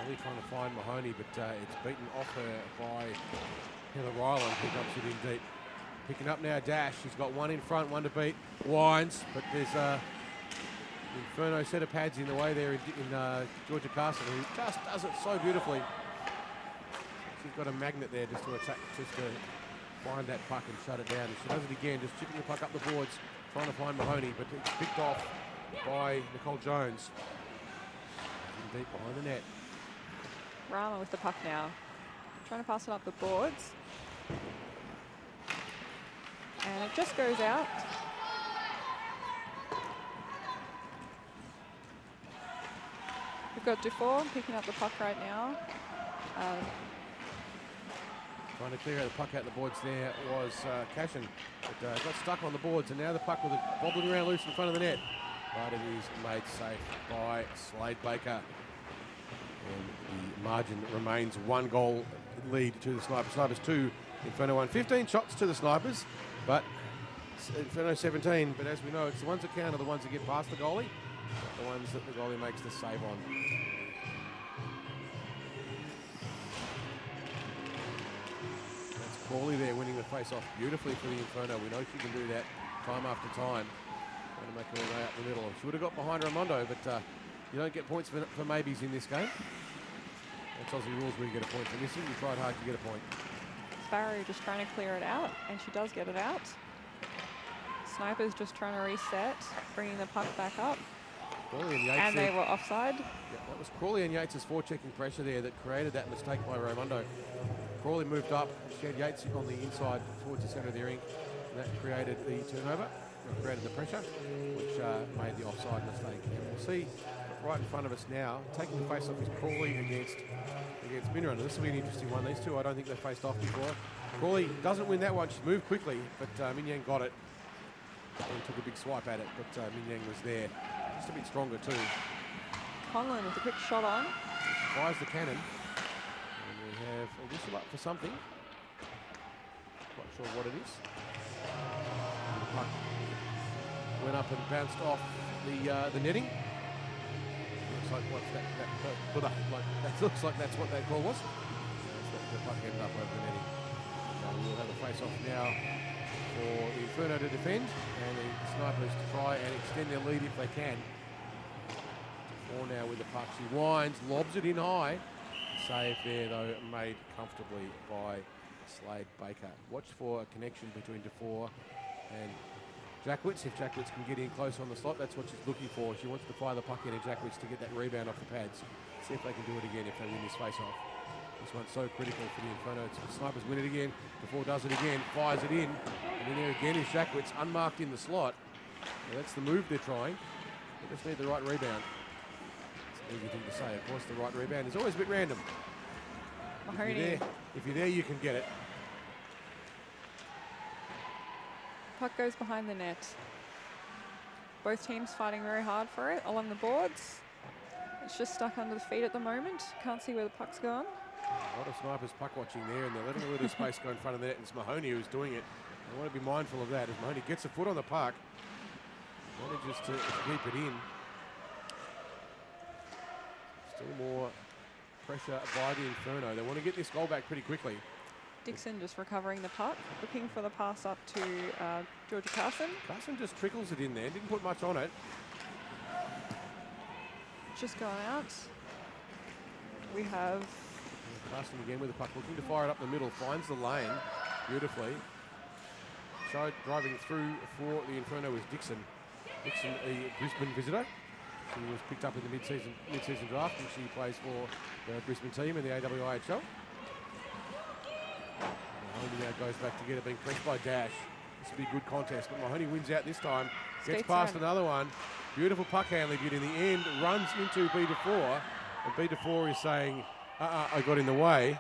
A: Really trying to find Mahoney, but it's beaten off her by Heather Ryland, who dumps it in deep. Picking up now Dash. She's got one in front, one to beat. Winds, but there's Inferno set of pads in the way there in Georgia Carson, who just does it so beautifully. She's got a magnet there just to attack, just to find that puck and shut it down. And she does it again, just chipping the puck up the boards, trying to find Mahoney, but it's picked off by Nicole Jones. In deep behind the net.
B: Rama with the puck now. Trying to pass it up the boards. And it just goes out. We've got Dufour picking up the puck right now.
A: Trying to clear out the puck out the boards there was Cashin, but got stuck on the boards, and now the puck with it bobbling around loose in front of the net. But it is made safe by Slade Baker. And the margin remains 1 goal lead to the Snipers. Snipers 2, Inferno 1. 15 shots to the Snipers, but Inferno 17. But as we know, it's the ones that count are the ones that get past the goalie, not the ones that the goalie makes the save on. That's Crawley there winning the face-off beautifully for the Inferno. We know she can do that time after time. Trying to make her way up the middle. She would have got behind Raimondo, but you don't get points for maybes in this game. That's Aussie rules where you get a point for missing. You tried hard, you get a point.
B: Sparrow just trying to clear it out, and she does get it out. Snipers just trying to reset, bringing the puck back up.
A: Crawley and Yates.
B: And they were offside.
A: Yeah, that was Crawley and Yates' forechecking pressure there that created that mistake by Raimondo. Crawley moved up, she had Yates on the inside towards the centre of the rink, and that created the turnover, created the pressure, which made the offside mistake. And we'll see right in front of us now, taking the face off is Crawley against Minran. This will be an interesting one. These two, I don't think they've faced off before. Crawley doesn't win that one. She moved quickly, but Minyang got it. And took a big swipe at it, but Minyang was there. Just a bit stronger too.
B: Conlon with a quick shot on.
A: Fires the cannon. And we have a whistle up for something. Quite sure what it is. And the puck went up and bounced off the netting. Looks like what's that looks like that's what that call was. The puck ended up over the netting. We'll have a face off now for the Inferno to defend, and the Snipers to try and extend their lead if they can. Four now with the puck. She winds, lobs it in high. Save there though, made comfortably by Slade Baker. Watch for a connection between Dufour and Jackwitz. If Jackwitz can get in close on the slot, that's what she's looking for. She wants to fire the puck in at Jackwitz to get that rebound off the pads. See if they can do it again if they win this face-off. This one's so critical for the Inferno. The Snipers win it again. Dufour does it again, fires it in. And then there again is Jackwitz, unmarked in the slot. Well, that's the move they're trying. They just need the right rebound. It's an easy thing to say. Of course, the right rebound is always a bit random. If you're there, you can get it.
B: Puck goes behind the net. Both teams fighting very hard for it along the boards. It's just stuck under the feet at the moment. Can't see where the puck's gone.
A: A lot of Snipers puck watching there, and they're letting a little space go in front of the net, and it's Mahoney who's doing it. I want to be mindful of that. If Mahoney gets a foot on the puck, manages to keep it in. Still more pressure by the Inferno. They want to get this goal back pretty quickly.
B: Dixon just recovering the puck, looking for the pass up to Georgia Carson.
A: Carson just trickles it in there, didn't put much on it.
B: Just gone out. We have
A: Carson again with the puck, looking to fire it up the middle, finds the lane beautifully. Driving through for the Inferno was Dixon. Dixon, a Brisbane visitor. She was picked up in the mid-season draft, and she plays for the Brisbane team in the AWIHL. Mahoney now goes back to get it, being pressed by Dash. This will be a good contest, but Mahoney wins out this time. Gets past another one. Beautiful puck handling, but in the end runs into B. Dufour, and B. Dufour is saying, I got in the way.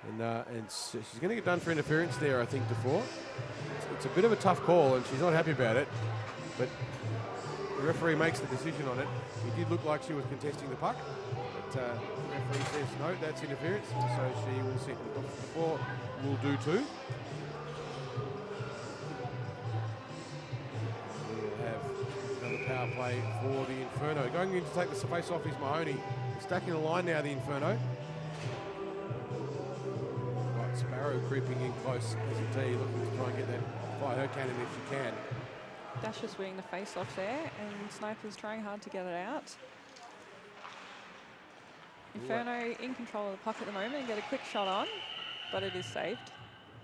A: And she's going to get done for interference there, I think, Dufour. It's a bit of a tough call, and she's not happy about it, but the referee makes the decision on it. It did look like she was contesting the puck, but the referee says, no, that's interference, so she will sit. Dufour will do too. We'll have another power play for the Inferno. Going in to take the face off is Mahoney. Stacking the line now, the Inferno. Got Sparrow creeping in close as a T, looking to try and get that by her cannon if she can.
B: Dash is winning the face off there, and Sniper's trying hard to get it out. Inferno in control of the puck at the moment and get a quick shot on, but it is saved.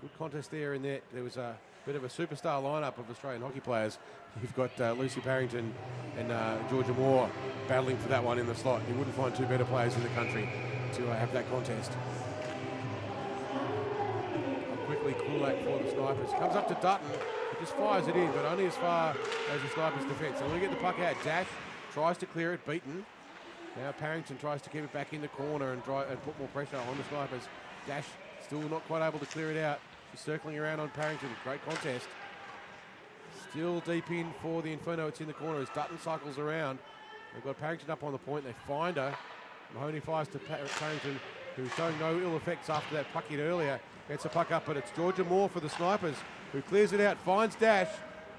A: Good contest there in that there was a bit of a superstar lineup of Australian hockey players. You've got Lucy Parrington and Georgia Moore battling for that one in the slot. You wouldn't find two better players in the country to have that contest. Quickly, Kulak for the Snipers. Comes up to Dutton. He just fires it in, but only as far as the Snipers' defence. They want to get the puck out. Dash tries to clear it, beaten. Now Parrington tries to keep it back in the corner and put more pressure on the Snipers. Dash still not quite able to clear it out. She's circling around on Parrington. Great contest. Still deep in for the Inferno. It's in the corner as Dutton cycles around. They've got Parrington up on the point. They find her. Mahoney fires to Parrington, who's showing no ill effects after that puck hit earlier. Gets the puck up, but it's Georgia Moore for the Snipers, who clears it out, finds Dash.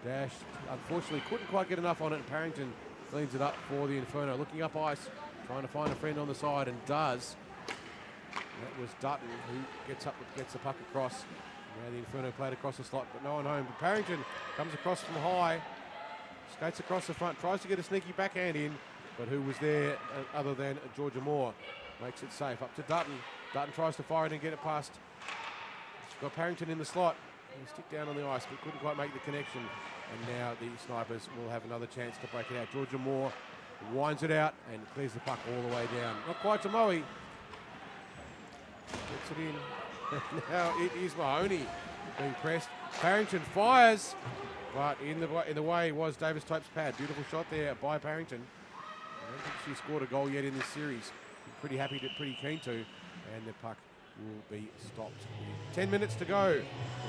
A: Dash, unfortunately, couldn't quite get enough on it, and Parrington cleans it up for the Inferno. Looking up ice, trying to find a friend on the side, and does. That was Dutton, who gets the puck across. Now the Inferno played across the slot, but no one home. But Parrington comes across from high, skates across the front, tries to get a sneaky backhand in, but who was there other than Georgia Moore? Makes it safe. Up to Dutton. Dutton tries to fire it and get it past. She's got Parrington in the slot. He'll stick down on the ice, but couldn't quite make the connection. And now the Snipers will have another chance to break it out. Georgia Moore winds it out and clears the puck all the way down. Not quite to Moe. Gets it in. Now it is Mahoney being pressed. Parrington fires, but in the way was Davis Tope's pad. Beautiful shot there by Parrington. I don't think she scored a goal yet in this series. Pretty keen to, and the puck will be stopped. 10 minutes to go.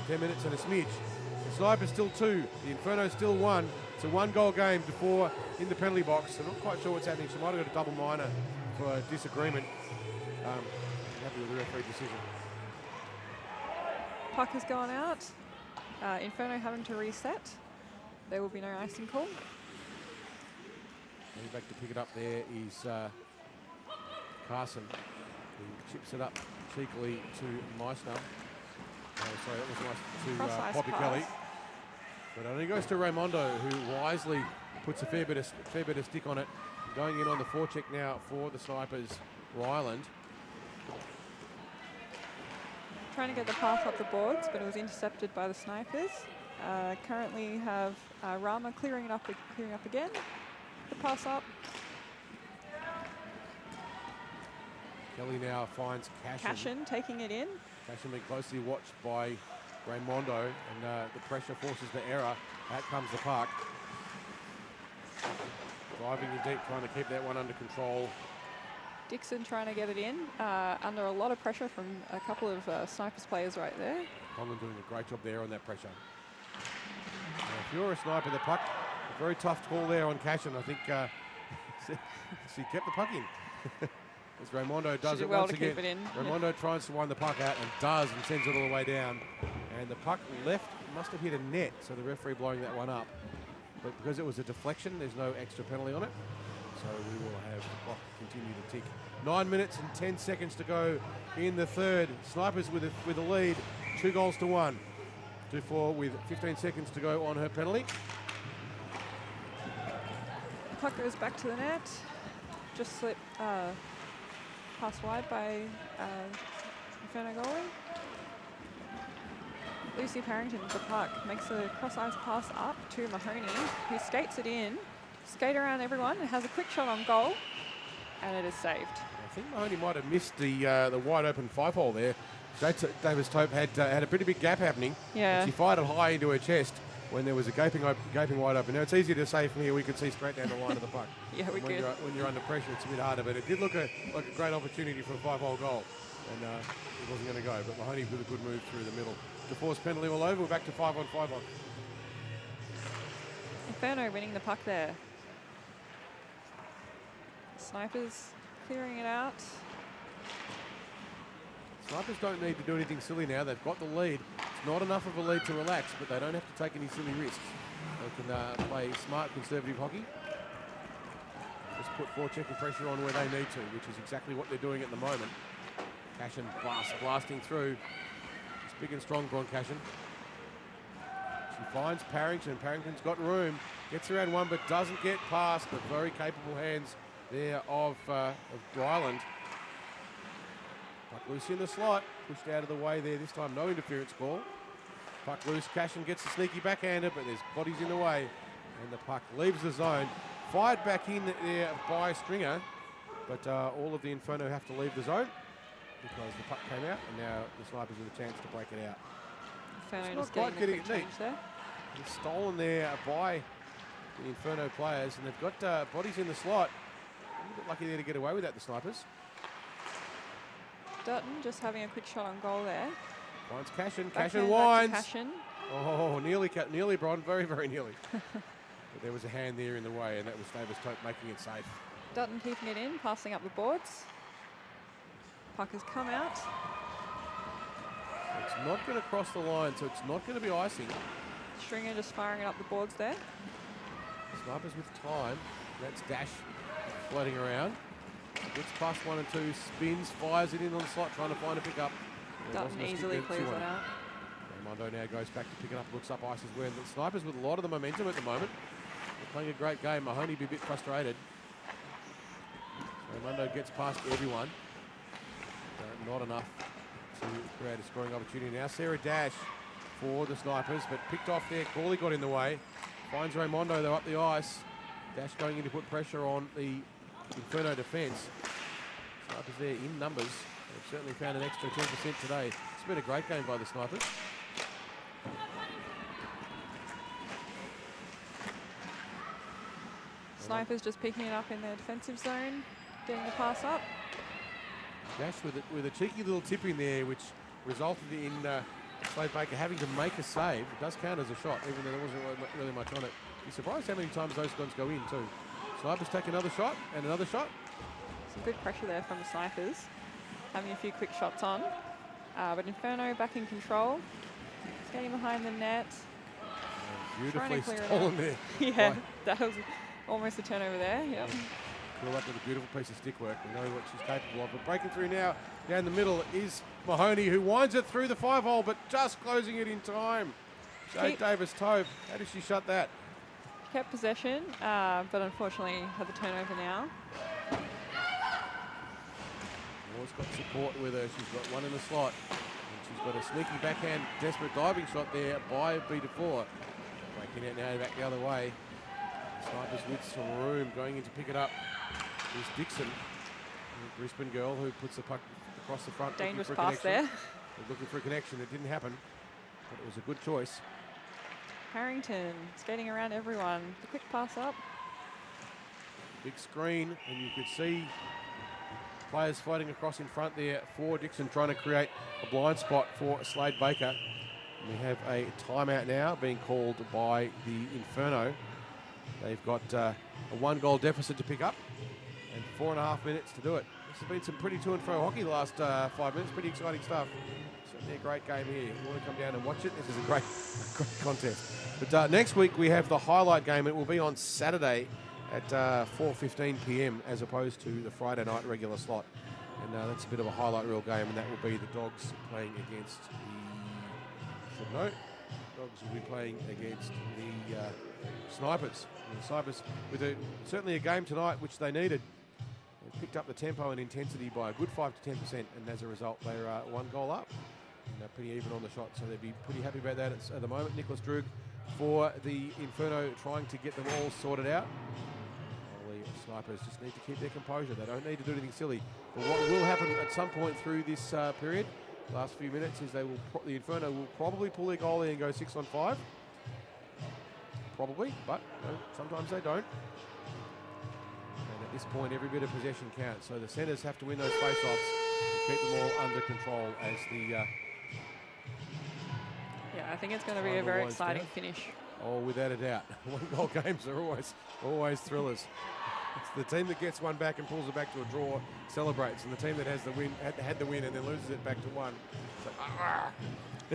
A: 10 minutes and a smidge. The Snipers still 2. The Inferno still 1. It's a 1-goal game before in the penalty box. I'm not quite sure what's happening. She might have got a double minor for a disagreement. Happy with the referee decision.
B: Puck has gone out. Inferno having to reset. There will be no icing call.
A: Coming back to pick it up there is Carson, who chips it up cheekily to Meissner. Oh, sorry, that was nice to Bobby Kelly. But only goes to Raimondo, who wisely puts a fair bit of stick on it. Going in on the forecheck now for the Snipers, Ryland.
B: Trying to get the pass up the boards, but it was intercepted by the Snipers. Currently have Rama clearing up again. The pass up.
A: Kelly now finds
B: Cashin taking it in.
A: Cashin being closely watched by Raimondo, and the pressure forces the error. Out comes the puck. Driving in deep, trying to keep that one under control.
B: Dixon trying to get it in, under a lot of pressure from a couple of Snipers players right there.
A: Conlon doing a great job there on that pressure. Now, if you're a sniper, the puck, a very tough call there on Cashin. I think she kept the puck in. As Raimondo does it
B: well
A: once
B: to
A: again.
B: keep it in.
A: Raimondo tries to wind the puck out and does, and sends it all the way down. And the puck left must have hit a net, so the referee blowing that one up. But because it was a deflection, there's no extra penalty on it. So we will have the clock continue to tick. 9 minutes and 10 seconds to go in the third. Snipers with a lead, 2-1. 2-4 with 15 seconds to go on her penalty.
B: Puck goes back to the net. Just slipped pass wide by Inferno goalie. Lucy Parrington with the puck makes a cross-ice pass up to Mahoney, who skates it in. Skate around everyone and has a quick shot on goal, and it is saved.
A: I think Mahoney might have missed the wide open 5-hole there. Davis Tope had a pretty big gap happening.
B: Yeah.
A: She fired it high into her chest when there was a gaping wide open. Now it's easy to say from here we could see straight down the line of the puck.
B: Yeah, we could.
A: When you're under pressure, it's a bit harder, but it did look like a great opportunity for a 5-hole goal, and it wasn't going to go. But Mahoney with a good move through the middle. The force penalty all over. We're back to 5-on-5-on.
B: Inferno winning the puck there. Snipers clearing it out.
A: Snipers don't need to do anything silly now. They've got the lead. It's not enough of a lead to relax, but they don't have to take any silly risks. They can play smart, conservative hockey just put forechecking pressure on where they need to, which is exactly what they're doing at the moment. Cashin blasting through. It's big and strong, Bron Cashin. She finds Parrington. Parrington's got room. Gets around one, but doesn't get past the very capable hands there of Ryland. Puck loose in the slot. Pushed out of the way there. This time, no interference call. Puck loose. Cashin gets a sneaky backhander, but there's bodies in the way. And the puck leaves the zone. Fired back in there by Stringer, but all of the Inferno have to leave the zone because the puck came out, and now the Snipers with a chance to break it out.
B: Inferno just getting it neat. There.
A: It's stolen there by the Inferno players, and they've got bodies in the slot. A little bit lucky there to get away with that, the Snipers.
B: Dutton just having a quick shot on goal there.
A: Finds Cashin. Cashin winds.
B: Cashin.
A: Oh, nearly, Bron. Very, very nearly. But there was a hand there in the way, and that was Davis Tope making it safe.
B: Dutton keeping it in, passing up the boards. Puck has come out.
A: It's not going to cross the line, so it's not going to be icing.
B: Stringer just firing it up the boards there.
A: Snipers with time. That's Dash floating around. Gets past 1 and 2, spins, fires it in on the slot, trying to find a pickup.
B: Dutton easily clears it out.
A: Raimondo now goes back to pick it up, looks up, ice is where the Snipers with a lot of the momentum at the moment. They're playing a great game. Mahoney be a bit frustrated. So Raimondo gets past everyone. Not enough to create a scoring opportunity. Now Sarah Dash for the Snipers, but picked off there. Crawley got in the way. Finds Raimondo though up the ice. Dash going in to put pressure on the Inferno defence. Snipers there in numbers. They've certainly found an extra 10% today. It's been a great game by the Snipers.
B: Snipers just picking it up in their defensive zone, getting the pass up.
A: Dash with a cheeky little tip in there, which resulted in Slade Baker having to make a save. It does count as a shot, even though there wasn't really much on it. You're surprised how many times those guns go in too. Snipers take another shot and another shot.
B: Some good pressure there from the Snipers, having a few quick shots on. But Inferno back in control. Skating behind the net.
A: Beautifully stolen there.
B: Yeah, that was almost a turnover there. Yep.
A: Pull up with a beautiful piece of stick work. We know what she's capable of. But breaking through now down the middle is Mahoney, who winds it through the 5-hole, but just closing it in time. Jade Davis Tope. How did she shut that?
B: Kept possession, but unfortunately had the turnover now.
A: Moore's got support with her. She's got one in the slot. And she's got a sneaky backhand, desperate diving shot there by B4. Breaking it now back the other way. Snipers with some room going in to pick it up. Here's Dixon, the Brisbane girl who puts the puck across the front.
B: Dangerous pass there.
A: Looking for a connection. It didn't happen, but it was a good choice.
B: Harrington skating around everyone. The quick pass up.
A: Big screen, and you could see players fighting across in front there for Dixon, trying to create a blind spot for Slade Baker. And we have a timeout now being called by the Inferno. They've got a 1-goal deficit to pick up and 4.5 minutes to do it. This has been some pretty to and fro hockey the last 5 minutes. Pretty exciting stuff. Certainly a great game here. If you want to come down and watch it, this is a great contest. But next week we have the highlight game. It will be on Saturday at 4:15 p.m. as opposed to the Friday night regular slot. And that's a bit of a highlight reel game, and that will be the Dogs playing against the... Dogs will be playing against the Snipers. And the Snipers, with certainly a game tonight which they needed, they picked up the tempo and intensity by a good 5 to 10%, and as a result, they're 1 goal up. And they're pretty even on the shot, so they'd be pretty happy about that at the moment. Nicholas Drug for the Inferno trying to get them all sorted out. The Snipers just need to keep their composure. They don't need to do anything silly. But what will happen at some point through this period, last few minutes, is the Inferno will probably pull their goalie and go 6 on 5. Probably, but sometimes they don't. And at this point, every bit of possession counts. So the centres have to win those face-offs to keep them all under control as the...
B: I think it's going to be a very exciting finish.
A: Oh, without a doubt. 1-goal games are always thrillers. It's the team that gets one back and pulls it back to a draw celebrates, and the team that has the win had the win and then loses it back to one.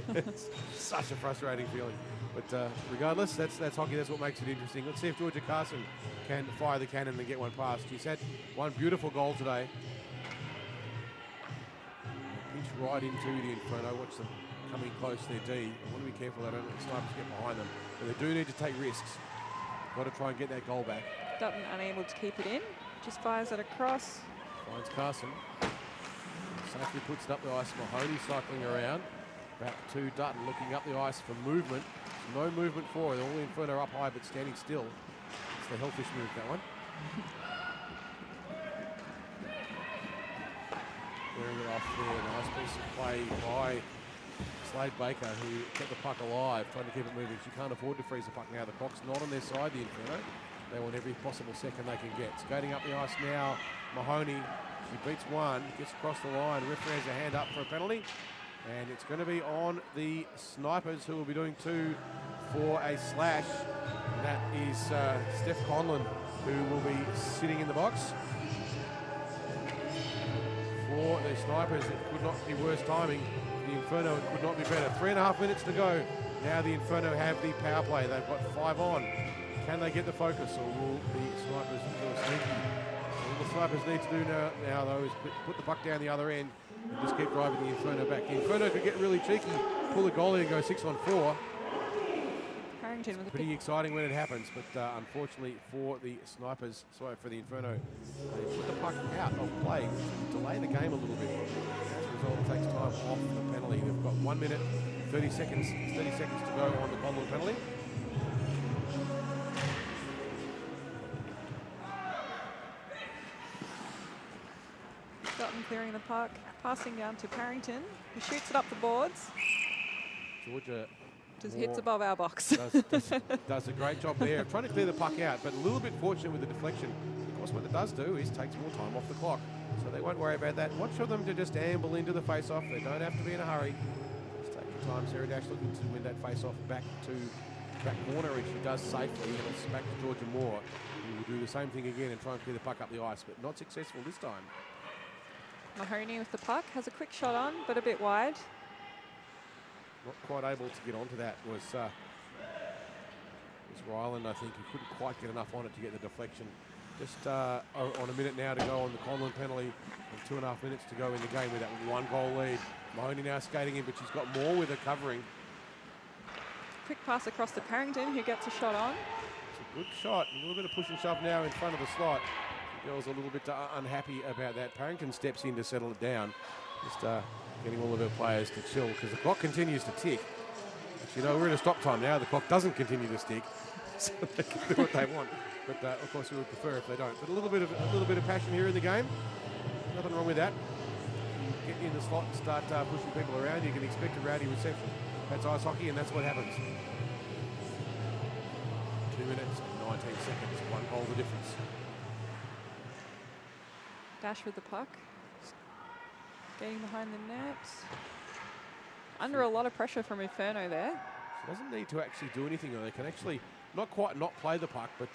A: It's such a frustrating feeling. But regardless, that's hockey. That's what makes it interesting. Let's see if Georgia Carson can fire the cannon and get one past. She's had one beautiful goal today. Pinch right into the Inferno. Watch them coming close to their D. I want to be careful they don't let snipers get behind them. But they do need to take risks. Got to try and get that goal back.
B: Dutton unable to keep it in. Just fires it across.
A: Finds Carson. Safely puts it up the ice. Mahoney cycling around. Back to Dutton, looking up the ice for movement. No movement for her. All the Inferno up high, but standing still. It's the Hellfish move, that one. Clearing it off there. Nice piece of play by Slade Baker, who kept the puck alive, trying to keep it moving. She can't afford to freeze the puck now. The clock's not on their side, the Inferno. They want every possible second they can get. Skating up the ice now, Mahoney. She beats one, gets across the line. Referee has a hand up for a penalty. And it's going to be on the Snipers, who will be doing 2 for a slash. And that is Steph Conlon, who will be sitting in the box. For the Snipers, it could not be worse timing. The Inferno, it could not be better. 3.5 minutes to go. Now the Inferno have the power play. They've got 5 on. Can they get the focus, or will the Snipers do a sneaky? All the Snipers need to do now though, is put the puck down the other end and just keep driving the Inferno back. The Inferno could get really cheeky, pull the goalie and go 6-on-4.
B: Harrington with a
A: Pretty exciting when it happens, but unfortunately for the Snipers, sorry, for the Inferno, they put the puck out of play to delay the game a little bit. As a result, it takes time off the penalty. They've got 1 minute, 30 seconds to go on the Conlon penalty.
B: Dutton clearing the puck, passing down to Parrington, who shoots it up the boards.
A: Georgia
B: Just hits above our box.
A: does a great job there of trying to clear the puck out, but a little bit fortunate with the deflection. Of course, what it does do is takes more time off the clock, so they won't worry about that. Watch for them to just amble into the face-off. They don't have to be in a hurry. Just take your time. Sarah Dash looking to win that face-off back to back corner, and she does safely. And it's back to Georgia Moore, who will do the same thing again and try and clear the puck up the ice, but not successful this time.
B: Mahoney with the puck, has a quick shot on, but a bit wide.
A: Not quite able to get onto that was Ryland, I think. He couldn't quite get enough on it to get the deflection. Just on a minute now to go on the Conlon penalty and 2.5 minutes to go in the game with that 1-goal lead. Mahoney now skating in, but she's got more with her covering.
B: Quick pass across to Parrington, who gets a shot on.
A: It's a good shot. A little bit of push and shove now in front of the slot. The girl's a little bit unhappy about that. Parrington steps in to settle it down. Just getting all of her players to chill because the clock continues to tick. Actually, no, we're in a stop time now. The clock doesn't continue to tick, so they can do what they want. But of course, we would prefer if they don't. But a little bit of passion here in the game. Nothing wrong with that. You get in the slot and start pushing people around. You can expect a rowdy reception. That's ice hockey, and that's what happens. 2 minutes and 19 seconds. 1 goal the difference.
B: Dash with the puck. Getting behind the net. Under a lot of pressure from Inferno there.
A: She doesn't need to actually do anything, though. They can actually not quite not play the puck, but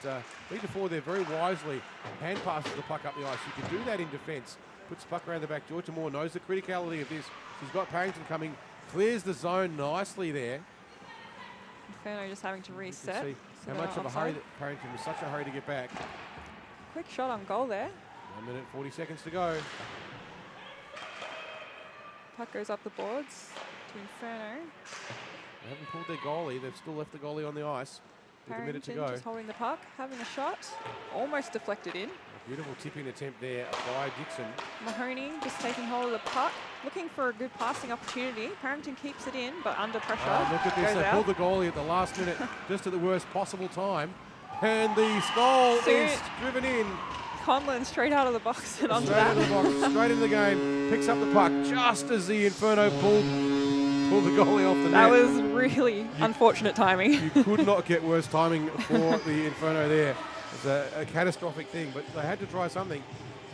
A: Leader 4 there very wisely hand passes the puck up the ice. You can do that in defence. Puts the puck around the back. Georgia Moore knows the criticality of this. She's got Parrington coming. Clears the zone nicely there.
B: Inferno just having to reset.
A: See how much of a hurry that Parrington was, such a hurry to get back.
B: Quick shot on goal there.
A: 1 minute, 40 seconds to go.
B: Puck goes up the boards to Inferno.
A: They haven't pulled their goalie. They've still left the goalie on the ice with a minute to go.
B: Just holding the puck, having a shot. Almost deflected in.
A: A beautiful tipping attempt there by Dixon.
B: Mahoney just taking hold of the puck, looking for a good passing opportunity. Parrington keeps it in, but under pressure.
A: Look at this. They pulled the goalie at the last minute, just at the worst possible time. And the goal is driven in.
B: Conlon straight out of the box and onto
A: straight
B: that.
A: Out of the box, straight into the game. Picks up the puck just as the Inferno pulled the goalie off the net.
B: That was really unfortunate timing.
A: You could not get worse timing for the Inferno there. It's a catastrophic thing, but they had to try something.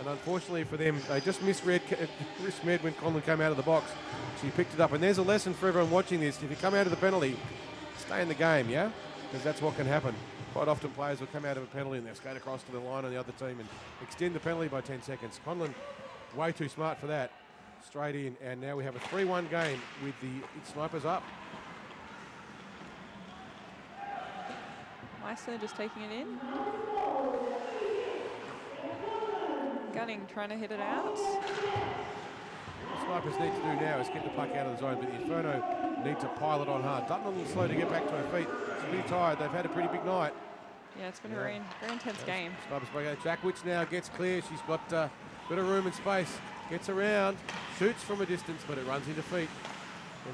A: And unfortunately for them, they just misread when Conlon came out of the box. She picked it up. And there's a lesson for everyone watching this. If you come out of the penalty, stay in the game, yeah? Because that's what can happen. Quite often players will come out of a penalty and they'll skate across to the line on the other team and extend the penalty by 10 seconds. Conlon, way too smart for that. Straight in, and now we have a 3-1 game with the snipers up.
B: Meissner just taking it in. Gunning, trying to hit it out.
A: What the snipers need to do now is get the puck out of the zone, but the Inferno need to pile it on hard. Dutton a little slow to get back to her feet. She's pretty tired. They've had a pretty big night.
B: Yeah, it's been a very intense game.
A: Snipers break out. Jackwitz now gets clear. She's got a bit of room and space. Gets around, shoots from a distance, but it runs into feet.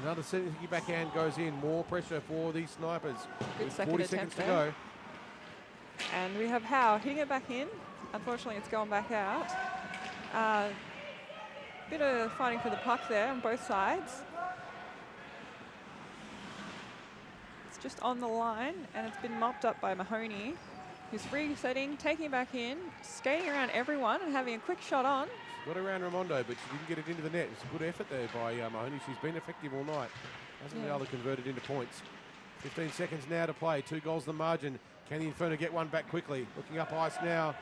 A: Another sneaky backhand goes in. More pressure for these snipers.
B: Good
A: with
B: second
A: 40 seconds
B: attempt
A: to
B: there.
A: go.
B: And we have Howe hitting it back in. Unfortunately, it's going back out. Bit of fighting for the puck there on both sides. It's just on the line, and it's been mopped up by Mahoney, who's resetting, taking it back in, skating around everyone and having a quick shot on.
A: Got around Raimondo, but she didn't get it into the net. It's a good effort there by Mahoney. She's been effective all night. Hasn't been able to convert it into points. 15 seconds now to play. 2 goals the margin. Can the Inferno get one back quickly? Looking up ice now.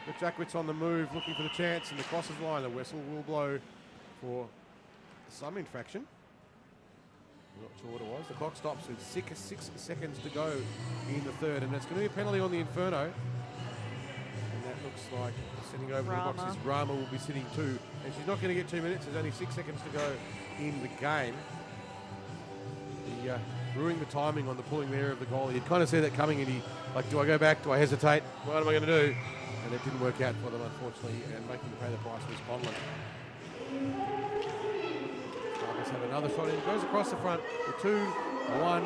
A: But Jackwitz on the move, looking for the chance, and the crosses line. The whistle will blow for some infraction. I'm not sure what it was. The clock stops with 6 seconds to go in the third, and it's going to be a penalty on the Inferno. And that looks like sitting over the boxes. Rama will be sitting too, and she's not going to get 2 minutes. There's only 6 seconds to go in the game. The ruining the timing on the pulling there of the goalie. You'd kind of see that coming, and he like, do I go back? Do I hesitate? What am I going to do? And it didn't work out for them, unfortunately, and making them pay the price was Conlon. Snipers have another shot in. It goes across the front. The 2-1,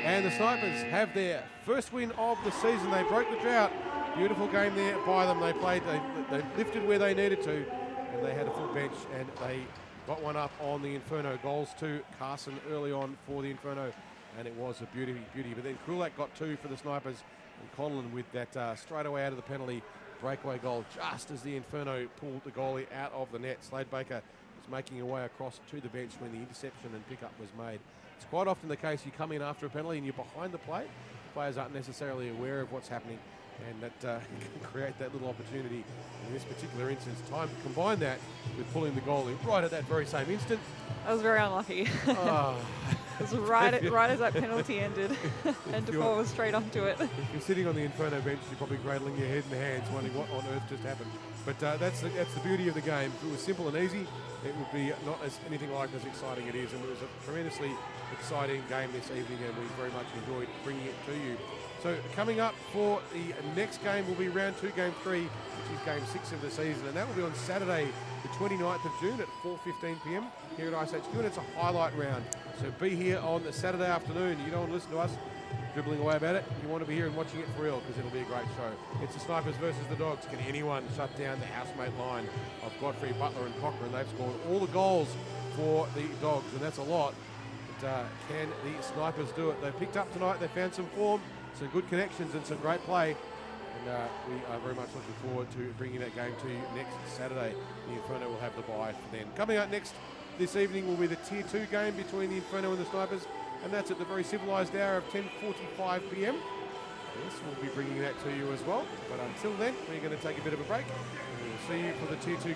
A: and the Snipers have their first win of the season. They broke the drought. Beautiful game there by them. They played, they lifted where they needed to, and they had a full bench, and they got one up on the Inferno. Goals to Carson early on for the Inferno, and it was a beauty. But then Krulak got 2 for the Snipers, and Conlon with that straight away out of the penalty breakaway goal just as the Inferno pulled the goalie out of the net. Slade Baker was making her way across to the bench when the interception and pickup was made. It's quite often the case you come in after a penalty and you're behind the plate. Players aren't necessarily aware of what's happening, and that can create that little opportunity. In this particular instance, time to combine that with pulling the goalie right at that very same instant.
B: I was very unlucky.
A: Oh.
B: It was right as that penalty ended, and DeFore was straight onto it.
A: If you're sitting on the Inferno bench, you're probably cradling your head in the hands, wondering what on earth just happened. But that's the beauty of the game. If it was simple and easy, it would be not as anything like as exciting it is. And it was a tremendously exciting game this evening, and we very much enjoyed bringing it to you. So coming up for the next game will be round 2, game 3, which is game 6 of the season, and that will be on Saturday, the 29th of June at 4:15 p.m. here at iceHQ, and it's a highlight round. So be here on the Saturday afternoon. You don't want to listen to us dribbling away about it. You want to be here and watching it for real, because it'll be a great show. It's the Snipers versus the Dogs. Can anyone shut down the housemate line of Godfrey, Butler and Cochran? They've scored all the goals for the Dogs, and that's a lot. But can the Snipers do it? They've picked up tonight. They found some form, some good connections and some great play. And we are very much looking forward to bringing that game to you next Saturday. The Inferno will have the bye for then. Coming up next this evening will be the Tier 2 game between the Inferno and the Snipers, and that's at the very civilised hour of 10:45 p.m. Yes, we'll be bringing that to you as well. But until then, we're going to take a bit of a break, and we'll see you for the Tier 2